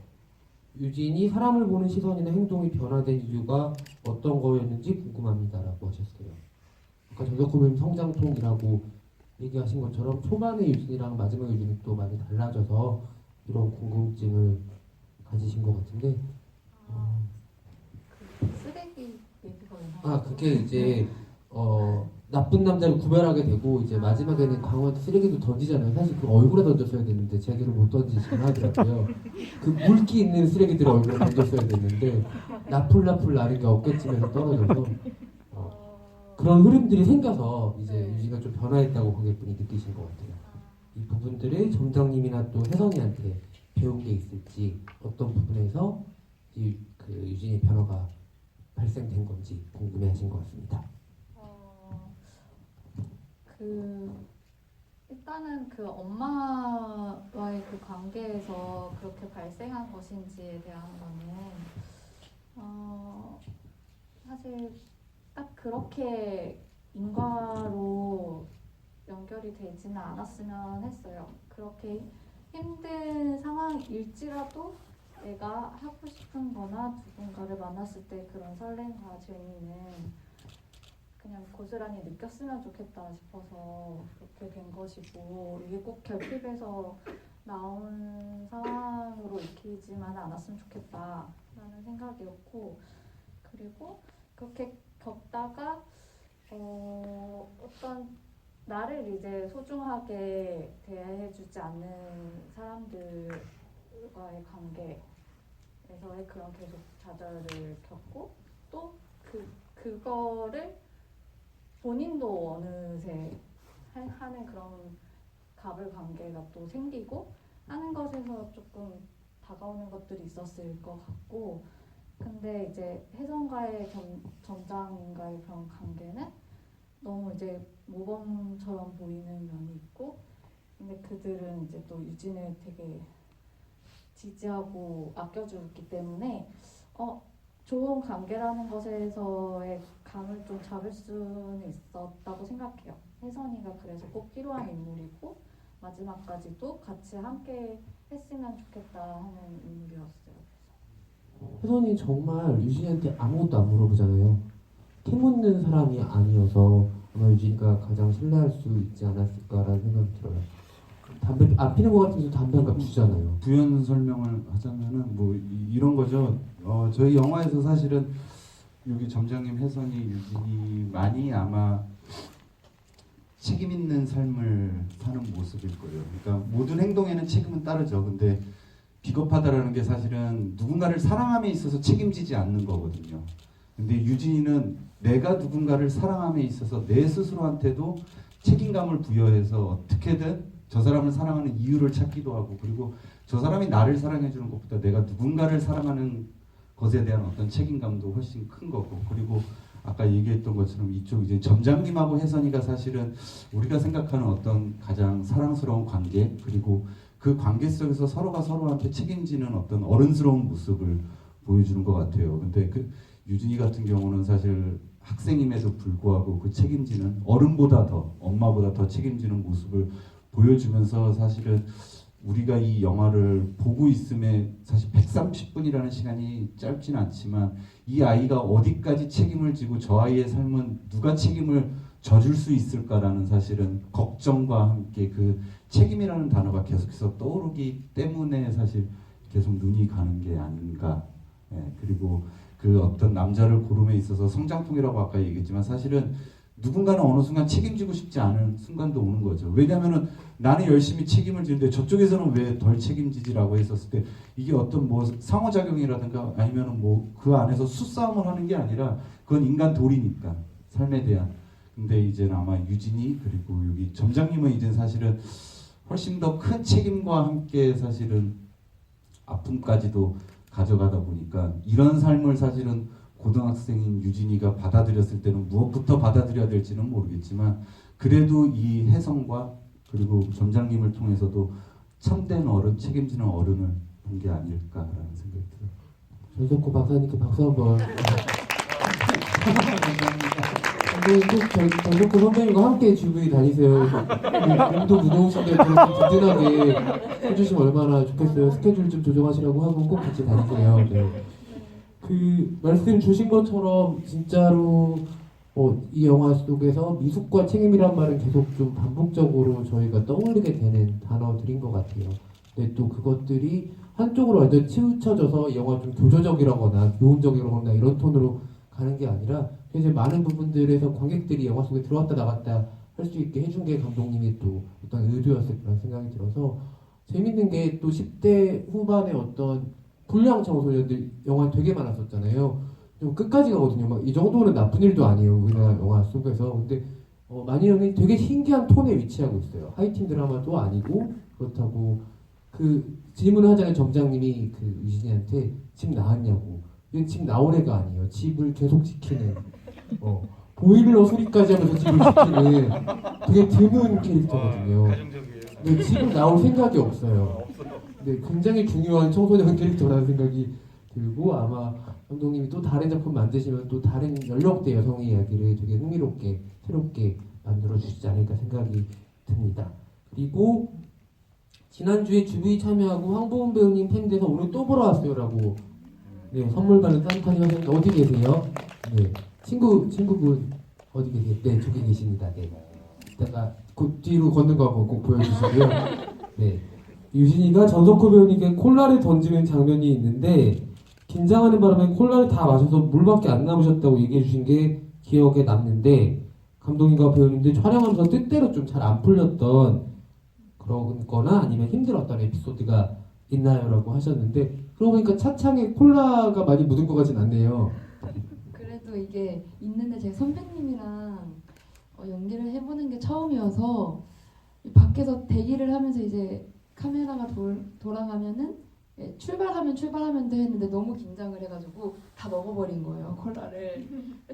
유진이 사람을 보는 시선이나 행동이 변화된 이유가 어떤 거였는지 궁금합니다라고 하셨어요. 아까 전덕후배님 성장통이라고 얘기하신 것처럼 초반의 유진이랑 마지막 유진이 또 많이 달라져서 이런 궁금증을 가지신 것 같은데 그 쓰레기 얘기가 왜 나와요? 그게 이제 나쁜 남자를 구별하게 되고 이제 마지막에는 강호한테 쓰레기도 던지잖아요. 사실 그 얼굴에 던졌어야 되는데 제기를 못 던지시긴 하더라고요. 그 물기 있는 쓰레기들을 얼굴에 던졌어야 됐는데 나풀나풀 나는 게 어깨쯤에서 떨어져서 그런 흐름들이 생겨서 이제 유진이가 좀 변화했다고 관객분이 느끼신 것 같아요. 이 부분들을 점장님이나 또 혜선이한테 배운 게 있을지 어떤 부분에서 그 유진의 변화가 발생된 건지 궁금해하신 것 같습니다. 일단은 그 엄마와의 그 관계에서 그렇게 발생한 것인지에 대한 거는 사실 딱 그렇게 인과로 연결이 되지는 않았으면 했어요. 그렇게 힘든 상황일지라도 내가 하고 싶은 거나 누군가를 만났을 때 그런 설렘과 재미는 그냥 고스란히 느꼈으면 좋겠다 싶어서 그렇게 된 것이고 이게 꼭 결핍에서 나온 상황으로 익히지만 않았으면 좋겠다라는 생각이었고 그리고 그렇게 겪다가 어떤 나를 이제 소중하게 대해주지 않는 사람들과의 관계에서의 그런 계속 좌절을 겪고 또 그거를 본인도 어느새 하는 그런 갑을 관계가 또 생기고 하는 것에서 조금 다가오는 것들이 있었을 것 같고 근데 이제 혜선과의 점장님과의 그런 관계는 너무 이제 모범처럼 보이는 면이 있고 근데 그들은 이제 또 유진을 되게 지지하고 아껴주기 때문에 좋은 관계라는 것에서의 감을 좀 잡을 수는 있었다고 생각해요. 혜선이가 그래서 꼭 필요한 인물이고 마지막까지도 같이 함께 했으면 좋겠다 하는 인물이었어요. 혜선이 정말 유진이한테 아무것도 안 물어보잖아요. 캐묻는 사람이 아니어서 아마 유진이가 가장 신뢰할 수 있지 않았을까라는 생각이 들어요. 담배 안 피는 것 같으면서 담배 한 갑 주잖아요. 부연 설명을 하자면은 뭐 이런 거죠. 저희 영화에서 사실은 여기 점장님 혜선이 유진이 많이 아마 책임 있는 삶을 사는 모습일 거예요. 그러니까 모든 행동에는 책임은 따르죠. 근데 비겁하다라는 게 사실은 누군가를 사랑함에 있어서 책임지지 않는 거거든요. 근데 유진이는 내가 누군가를 사랑함에 있어서 내 스스로한테도 책임감을 부여해서 어떻게든 저 사람을 사랑하는 이유를 찾기도 하고 그리고 저 사람이 나를 사랑해 주는 것보다 내가 누군가를 사랑하는 것에 대한 어떤 책임감도 훨씬 큰 거고 그리고 아까 얘기했던 것처럼 이쪽 이제 점장님하고 혜선이가 사실은 우리가 생각하는 어떤 가장 사랑스러운 관계 그리고 그 관계 속에서 서로가 서로한테 책임지는 어떤 어른스러운 모습을 보여주는 것 같아요. 근데 그 유진이 같은 경우는 사실 학생임에도 불구하고 그 책임지는 어른보다 더 엄마보다 더 책임지는 모습을 보여주면서 사실은 우리가 이 영화를 보고 있음에 사실 130분이라는 시간이 짧진 않지만 이 아이가 어디까지 책임을 지고 저 아이의 삶은 누가 책임을 져줄 수 있을까라는 사실은 걱정과 함께 그 책임이라는 단어가 계속해서 떠오르기 때문에 사실 계속 눈이 가는 게 아닌가. 그리고 그 어떤 남자를 고름에 있어서 성장통이라고 아까 얘기했지만 사실은 누군가는 어느 순간 책임지고 싶지 않은 순간도 오는 거죠. 왜냐하면은 나는 열심히 책임을 지는데 저쪽에서는 왜 덜 책임지지라고 했었을 때 이게 어떤 뭐 상호작용이라든가 아니면은 뭐 그 안에서 수싸움을 하는 게 아니라 그건 인간 도리니까 삶에 대한. 근데 이제는 아마 유진이 그리고 여기 점장님은 이제 사실은 훨씬 더 큰 책임과 함께 사실은 아픔까지도 가져가다 보니까 이런 삶을 사실은 고등학생인 유진이가 받아들였을 때는 무엇부터 받아들여야 될지는 모르겠지만 그래도 이 혜성과 그리고 점장님을 통해서도 참된 어른, 책임지는 어른을 본 게 아닐까라는 생각이 들어요. 전석구 박사님께 박수 한번. 감사합니다. 감독님 꼭 전석구 선배님과 함께 GV 다니세요. 몸도 무거우신데 그렇게 든든하게 해주시면 얼마나 좋겠어요. 스케줄 좀 조정하시라고 하고 꼭 같이 다니세요. 네. 그 말씀 주신 것처럼 진짜로 이 영화 속에서 미숙과 책임이란 말은 계속 좀 반복적으로 저희가 떠올리게 되는 단어들인 것 같아요. 근데 또 그것들이 한쪽으로 완전 치우쳐져서 이 영화 좀 교조적이라거나 교훈적이라거나 이런 톤으로 가는 게 아니라 이제 많은 부분들에서 관객들이 영화 속에 들어왔다 나갔다 할 수 있게 해준 게 감독님의 또 어떤 의도였을 거라는 생각이 들어서 재밌는 게 또 10대 후반의 어떤 불량 청소년들 영화 되게 많았었잖아요. 좀 끝까지 가거든요. 막 이 정도는 나쁜 일도 아니에요. 우리나라 영화 속에서. 근데 마니 형이 되게 신기한 톤에 위치하고 있어요. 하이틴 드라마도 아니고 그렇다고 그 질문을 하잖아요. 점장님이 그 유진이한테 집 나왔냐고. 이건 집 나온 애가 아니에요. 집을 계속 지키는 보일러 수리까지 하면서 집을 지키는 되게 드문 캐릭터거든요. 가정적이에요. 근데 집을 나올 생각이 없어요. 없어요. 네, 굉장히 중요한 청소년 캐릭터라는 생각이 들고 아마 감독님이 또 다른 작품 만드시면 또 다른 연령대 여성의 이야기를 되게 흥미롭게 새롭게 만들어 주시지 않을까 생각이 듭니다. 그리고 지난주에 GV 참여하고 황보은 배우님 팬 돼서 오늘 또 보러 왔어요라고 네, 선물 받은 산타님 하셨는데 어디 계세요? 네, 친구분 어디 계세요? 네, 저기 계십니다. 네, 이따가 그 뒤로 걷는 거 한번 꼭 보여주시고요. 네. 유진이가 전석구 배우님께 콜라를 던지는 장면이 있는데 긴장하는 바람에 콜라를 다 마셔서 물밖에 안 남으셨다고 얘기해 주신 게 기억에 남는데 감독님과 배우님들 촬영하면서 뜻대로 좀 잘 안 풀렸던 그런 거나 아니면 힘들었던 에피소드가 있나요? 라고 하셨는데 그러고 보니까 차창에 콜라가 많이 묻은 것 같진 않네요. 그래도 이게 있는데 제가 선배님이랑 연기를 해보는 게 처음이어서 밖에서 대기를 하면서 이제 카메라가 돌아가면은 출발하면 돼 했는데 너무 긴장을 해가지고 다 먹어버린 거예요. 콜라를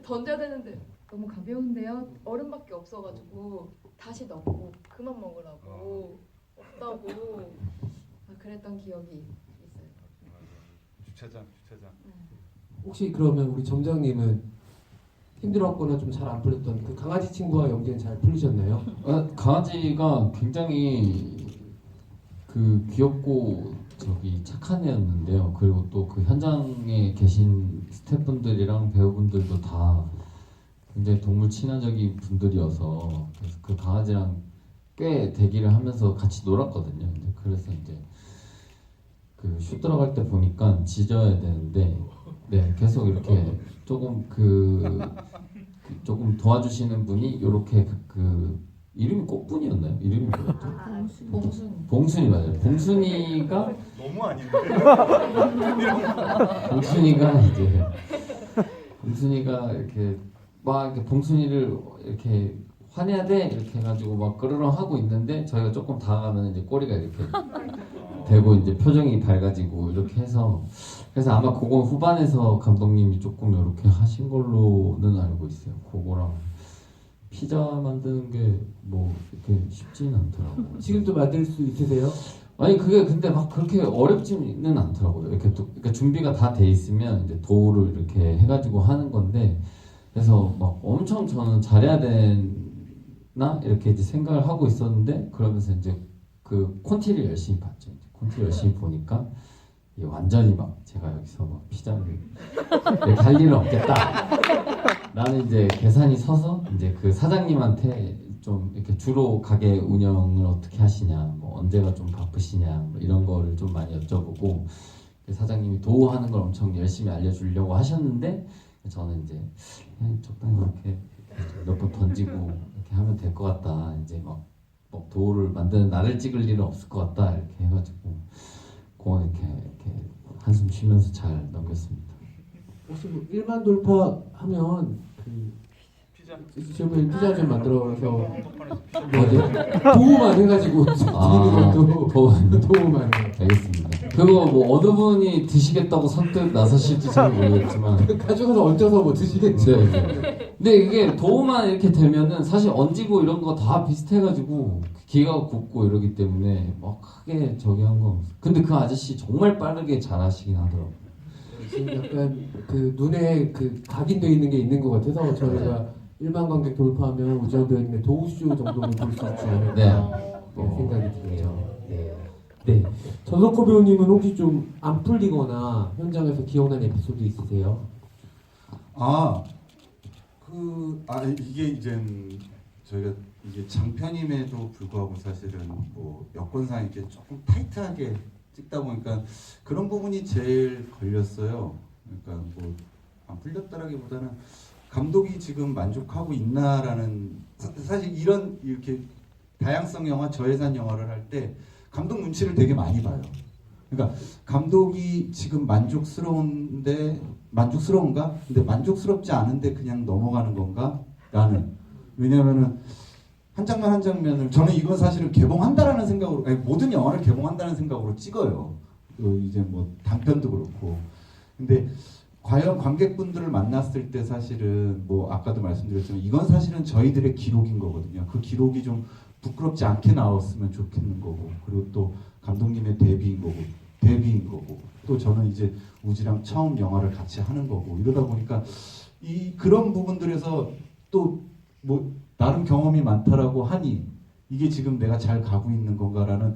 던져야 되는데 너무 가벼운데요. 얼음밖에 없어가지고 다시 넣고 그만 먹으라고 없다고 그랬던 기억이 있어요. 주차장. 혹시 그러면 우리 점장님은 힘들었거나 좀 잘 안 풀렸던 그 강아지 친구와 연기는 잘 풀리셨나요? 강아지가 굉장히 그 귀엽고 저기 착한 애였는데요. 그리고 또 그 현장에 계신 스태프분들이랑 배우분들도 다 굉장히 동물 친화적인 분들이어서 그래서 그 강아지랑 꽤 대기를 하면서 같이 놀았거든요. 그래서 이제 그 슛 들어갈 때 보니까 짖어야 되는데 네 계속 이렇게 조금 조금 도와주시는 분이 이렇게 그 이름이 꽃분이었나요? 이름이 뭐였죠? 봉순이 맞아요. 봉순이가 너무 아닌데. 봉순이가 이렇게 막 이렇게 봉순이를 이렇게 화내야 돼 이렇게 해가지고 막 그러러 하고 있는데 저희가 조금 다가가면 이제 꼬리가 이렇게 되고 이제 표정이 밝아지고 이렇게 해서 그래서 아마 그거 후반에서 감독님이 조금 이렇게 하신 걸로는 알고 있어요. 그거랑 피자 만드는 게 뭐 이렇게 쉽지는 않더라고요. 지금도 만들 수 있으세요? 아니 그게 근데 막 그렇게 어렵지는 않더라고요. 이렇게 그러니까 준비가 다 돼 있으면 이제 도우를 이렇게 해가지고 하는 건데 그래서 막 엄청 저는 잘해야 되나 이렇게 이제 생각을 하고 있었는데 그러면서 이제 그 콘티를 열심히 봤죠. 콘티 열심히 보니까 완전히 막 제가 여기서 막 피자를 이렇게 할 일은 없겠다. 나는 이제 계산이 서서 이제 그 사장님한테 좀 이렇게 주로 가게 운영을 어떻게 하시냐, 뭐 언제가 좀 바쁘시냐, 뭐 이런 거를 좀 많이 여쭤보고 사장님이 도우하는 걸 엄청 열심히 알려주려고 하셨는데 저는 이제 그냥 적당히 이렇게 몇 번 던지고 이렇게 하면 될 것 같다. 이제 막 도우를 만드는 나를 찍을 일은 없을 것 같다. 이렇게 해가지고 그건 이렇게 한숨 쉬면서 잘 넘겼습니다. 혹시 뭐 1만 돌파하면 그 지금 피자 좀 만들어서 도우만 해가지고 도우만 알겠습니다. 그거 뭐 어느 분이 드시겠다고 선뜻 나서실지 잘 모르겠지만 가져가서 얹어서 뭐 드시겠죠. 네. 근데 이게 도우만 이렇게 되면은 사실 얹이고 이런 거 다 비슷해가지고 기가 굽고 이러기 때문에 막 크게 저기 한 건 없어요. 근데 그 아저씨 정말 빠르게 잘하시긴 하더라고요. 지금 약간 그 눈에 그 각인돼 있는 게 있는 것 같아서 저희가 1만 관객 돌파하면 우지현 배우님의 도우쇼 정도는 볼 수 있지 않을까 네. 생각이 드네요. 네. 네. 전석호 배우님은 혹시 좀 안 풀리거나 현장에서 기억나는 에피소드 있으세요? 이게 이제 저희가 이게 장편임에도 불구하고 사실은 뭐 여건상 이렇게 조금 타이트하게 찍다 보니까 그런 부분이 제일 걸렸어요. 그러니까 뭐 안 풀렸다라기보다는 감독이 지금 만족하고 있나라는 사실 이런 이렇게 다양성 영화, 저예산 영화를 할 때 감독 눈치를 되게 많이 봐요. 그러니까 감독이 지금 만족스러운가? 근데 만족스럽지 않은데 그냥 넘어가는 건가? 라는. 왜냐면은 한 장면 한 장면을 저는 이건 사실은 개봉한다라는 생각으로 모든 영화를 개봉한다는 생각으로 찍어요. 이제 뭐 단편도 그렇고. 근데 과연 관객분들을 만났을 때 사실은 뭐 아까도 말씀드렸지만 이건 사실은 저희들의 기록인 거거든요. 그 기록이 좀 부끄럽지 않게 나왔으면 좋겠는 거고, 그리고 또 감독님의 데뷔인 거고, 또 저는 이제 우지랑 처음 영화를 같이 하는 거고, 이러다 보니까 그런 부분들에서 또 뭐 나름 경험이 많다라고 하니 이게 지금 내가 잘 가고 있는 건가라는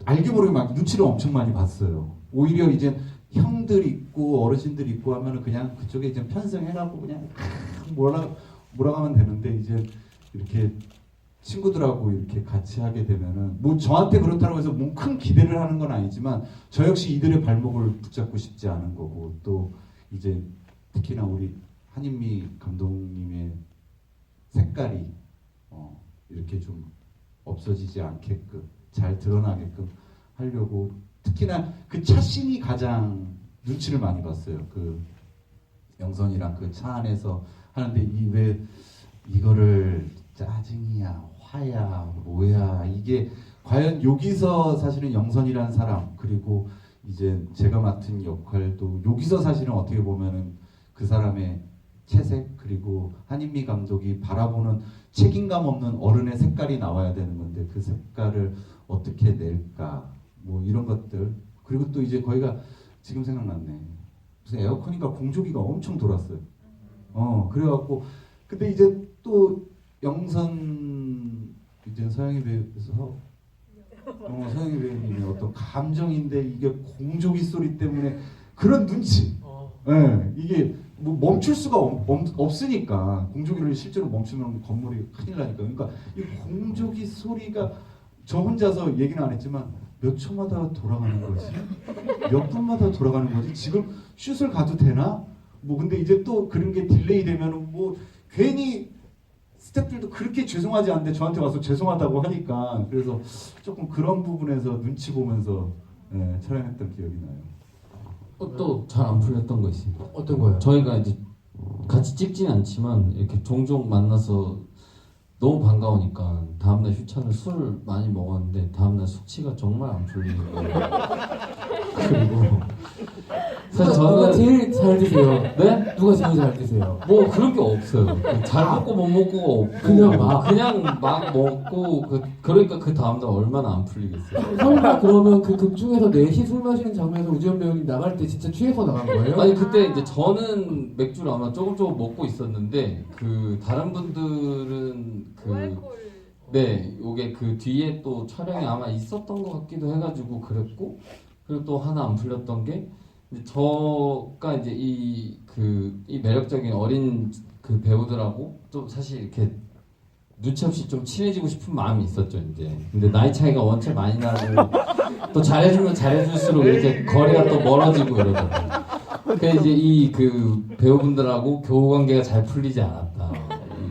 알게 모르게 막 눈치를 엄청 많이 봤어요. 오히려 이제 형들 있고 어르신들 있고 하면은 그냥 그쪽에 이제 편승해가고 그냥 몰아가면 되는데, 이제 이렇게 친구들하고 이렇게 같이 하게 되면은 뭐 저한테 그렇다고 해서 뭐 큰 기대를 하는 건 아니지만 저 역시 이들의 발목을 붙잡고 싶지 않은 거고, 또 이제 특히나 우리 한인미 감독님의 색깔이 이렇게 좀 없어지지 않게끔 잘 드러나게끔 하려고, 특히나 그 차 씬이 가장 눈치를 많이 봤어요. 그 영선이랑 그 차 안에서 하는데 왜 이거를 짜증이야 화야 뭐야, 이게 과연 여기서 사실은 영선이라는 사람, 그리고 이제 제가 맡은 역할도 여기서 사실은 어떻게 보면은 그 사람의 채색, 그리고 한인미 감독이 바라보는 책임감 없는 어른의 색깔이 나와야 되는 건데 그 색깔을 어떻게 낼까, 뭐 이런 것들. 그리고 또 이제 거기가 지금 생각났네, 무슨 에어컨인가 공조기가 엄청 돌았어요. 그래갖고 근데 이제 또 영선 이제 서영이 배우에서 서영이 배우님의 어떤 감정인데 이게 공조기 소리 때문에 그런 눈치. 이게 뭐 멈출 수가 없으니까, 공조기를 실제로 멈추면 건물이 큰일 나니까. 그러니까 이 공조기 소리가 저 혼자서 얘기는 안 했지만 몇 초마다 돌아가는 거지? 몇 분마다 돌아가는 거지? 지금 슛을 가도 되나? 뭐 근데 이제 또 그런 게 딜레이 되면은 뭐 괜히 스태프들도 그렇게 죄송하지 않은데 저한테 와서 죄송하다고 하니까, 그래서 조금 그런 부분에서 눈치 보면서 촬영했던 기억이 나요. 또 잘 안 풀렸던 거 있습니다. 어떤 거요? 저희가 이제 같이 찍진 않지만 이렇게 종종 만나서 너무 반가우니까 다음날 휴찬을 술 많이 먹었는데 다음날 숙취가 정말 안 풀리는 거예요. 그리고 사실 누가 저는 제일 잘 드세요? 네? 누가 제일 잘 드세요? 뭐 그런 게 없어요. 잘 먹고 못 먹고가 없고 그냥 막 먹고 그러니까 그 다음날 얼마나 안 풀리겠어요. 설마 그러면 그 극 중에서 넷이 술 마시는 장면에서 우지현 배우님 나갈 때 진짜 취해서 나간 거예요? 아니 그때 이제 저는 맥주를 아마 조금 먹고 있었는데 그 다른 분들은 네, 요게 그 뒤에 또 촬영이 아마 있었던 것 같기도 해가지고 그랬고, 그리고 또 하나 안 풀렸던 게 이제 저가 이제 이 매력적인 어린 그 배우들하고 좀 사실 이렇게 눈치 없이 좀 친해지고 싶은 마음이 있었죠 이제. 근데 나이 차이가 원체 많이 나고 또 잘해주면 잘해줄수록 이렇게 거리가 또 멀어지고 이러더라고요. 그래서 이제 이 배우분들하고 교우 관계가 잘 풀리지 않았다.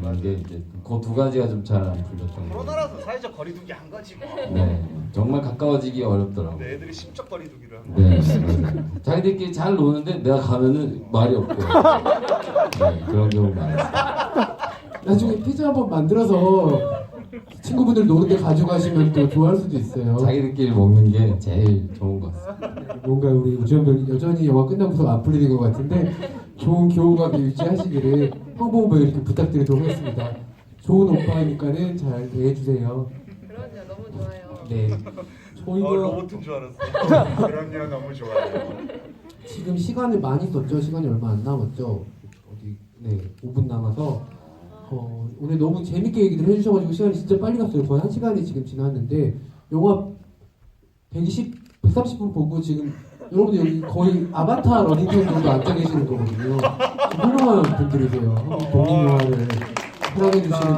이런 게 이제 그 두 가지가 좀 잘 안 풀렸던 거예요. 코로나라서 사회적 거리두기 한 거지 뭐. 네, 정말 가까워지기 어렵더라고요. 근데 애들이 심적 거리두기를 한 네, 맞아요. 자기들끼리 잘 노는데 내가 가면은 말이 없고 네, 그런 경우 많았어요. 나중에 피자 한번 만들어서 친구분들 노는데 가져가시면 또 좋아할 수도 있어요. 자기들끼리 먹는 게 제일 좋은 것 같습니다. 뭔가 우리 우지현 배우 여전히 영화 끝나고서 안 풀리는 것 같은데 좋은 교우관계 유지하시기를 황보부 이렇게 부탁드리도록 하겠습니다. 좋은 오빠니까는 잘 대해주세요. 그럼요, 너무 좋아요. 네. 저희가 로봇인 줄 알았어. 그럼요, 너무 좋아요. 지금 시간을 많이 썼죠. 시간이 얼마 안 남았죠. 어디 5분 남아서 오늘 너무 재밌게 얘기들 해주셔가지고 시간이 진짜 빨리 갔어요. 거의 1시간이 지금 지났는데 영화 130분 보고 지금 여러분들 여기 거의 아바타 러닝타임 정도 앉아 계시는 거거든요. 훌륭한 분들이세요. 독립영화를 사랑해주시는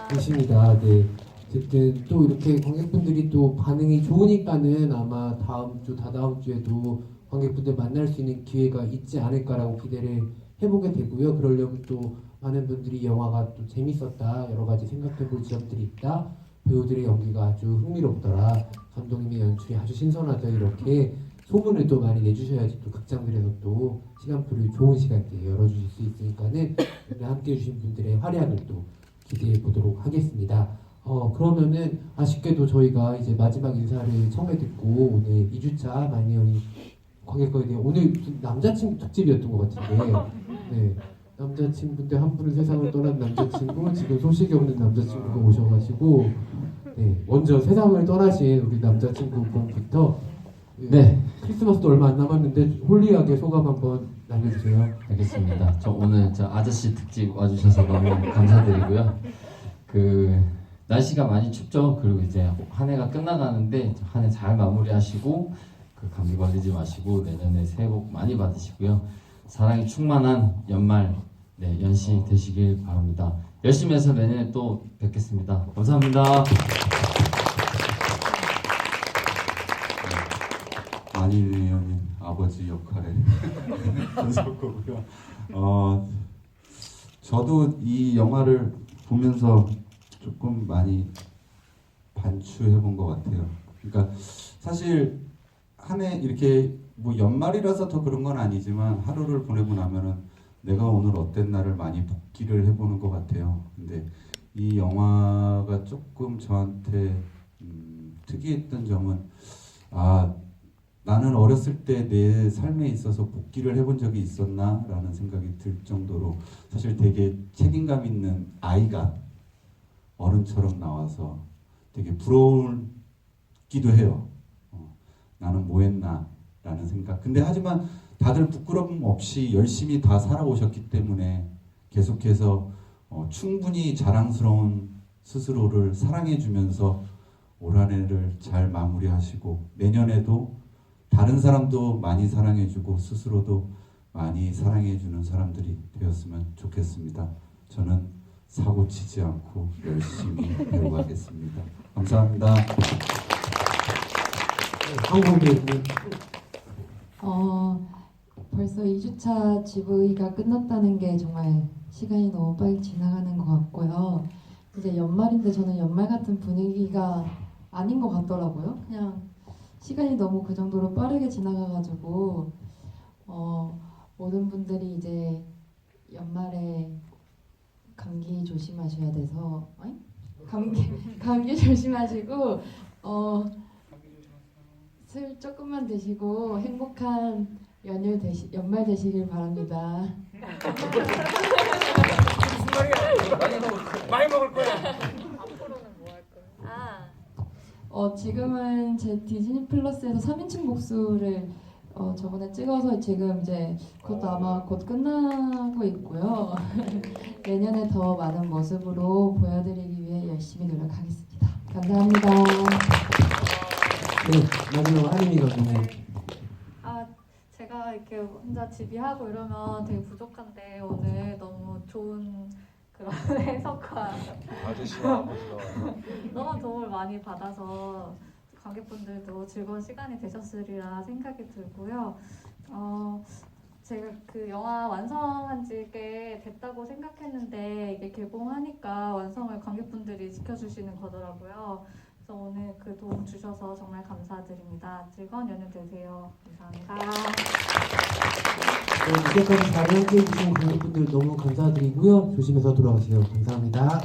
분들이십니다. 네. 어쨌든 또 이렇게 관객분들이 또 반응이 좋으니까는 아마 다음 주, 다다음 주에도 관객분들 만날 수 있는 기회가 있지 않을까라고 기대를 해보게 되고요. 그러려면 또 많은 분들이 영화가 또 재밌었다, 여러 가지 생각해볼 지점들이 있다, 배우들의 연기가 아주 흥미롭더라, 감독님의 연출이 아주 신선하다, 이렇게 소문을 또 많이 내주셔야지 또 극장들에서 또 시간표를 좋은 시간대에 열어주실 수 있으니까는 오늘 함께 해주신 분들의 활약을 또 기대해 보도록 하겠습니다. 그러면은 아쉽게도 저희가 이제 마지막 인사를 처음에 듣고 오늘 2주차 마이니언이 관객과에 대해 오늘 남자친구 특집이었던 것 같은데, 네, 남자친구인데 한 분은 세상을 떠난 남자친구, 지금 소식이 없는 남자친구가 오셔가지고, 네, 먼저 세상을 떠나신 우리 남자친구 분부터, 네. 크리스마스도 얼마 안 남았는데 홀리하게 소감 한번 날려주세요. 알겠습니다. 저 오늘 저 아저씨 특집 와주셔서 너무 감사드리고요. 날씨가 많이 춥죠. 그리고 이제 한 해가 끝나가는데 한 해 잘 마무리하시고 감기 걸리지 마시고 내년에 새해 복 많이 받으시고요. 사랑이 충만한 연말 연시 되시길 바랍니다. 열심히 해서 내년에 또 뵙겠습니다. 감사합니다. 안희은 의원님 아버지 역할에 했었고요. 저도 이 영화를 보면서 조금 많이 반추해 본 것 같아요. 그러니까 사실 한 해 이렇게 뭐 연말이라서 더 그런 건 아니지만 하루를 보내고 나면은 내가 오늘 어땠나를 많이 복기를 해보는 것 같아요. 근데 이 영화가 조금 저한테 특이했던 점은 나는 어렸을 때 내 삶에 있어서 복기를 해본 적이 있었나 라는 생각이 들 정도로 사실 되게 책임감 있는 아이가 어른처럼 나와서 되게 부러울기도 해요. 나는 뭐 했나 라는 생각. 근데 하지만 다들 부끄러움 없이 열심히 다 살아오셨기 때문에 계속해서 충분히 자랑스러운 스스로를 사랑해주면서 올 한 해를 잘 마무리하시고 내년에도 다른 사람도 많이 사랑해주고 스스로도 많이 사랑해주는 사람들이 되었으면 좋겠습니다. 저는 사고 치지 않고 열심히 배워가겠습니다. 감사합니다. 벌써 2주차 GV가 끝났다는 게 정말 시간이 너무 빨리 지나가는 것 같고요. 이제 연말인데 저는 연말 같은 분위기가 아닌 것 같더라고요. 그냥 시간이 너무 그 정도로 빠르게 지나가가지고 모든 분들이 이제 연말에 감기 조심하셔야 돼서 감기 조심하시고 술 조금만 드시고 행복한 연말 되시길 바랍니다. 무슨 말이야? 많이 먹을 거야. 앞으로는 뭐 할 거예요? 지금은 제 디즈니 플러스에서 3인칭 복수를 저번에 찍어서 지금 이제 그것도 아마 곧 끝나고 있고요. 내년에 더 많은 모습으로 보여드리기 위해 열심히 노력하겠습니다. 감사합니다. 네, 마지막으로 한임이 감독님. 제가 이렇게 혼자 지휘하고 이러면 되게 부족한데 오늘 너무 좋은 그런 해석과 아저씨와 아버지가 와서 너무 도움을 많이 받아서 관객분들도 즐거운 시간이 되셨으리라 생각이 들고요. 제가 그 영화 완성한 지 꽤 됐다고 생각했는데 이게 개봉하니까 완성을 관객분들이 지켜주시는 거더라고요. 그래서 오늘 그 도움 주셔서 정말 감사드립니다. 즐거운 연휴 되세요. 감사합니다. 이때까지 잘 함께해 주신 관객분들 너무 감사드리고요. 조심해서 돌아가세요. 감사합니다.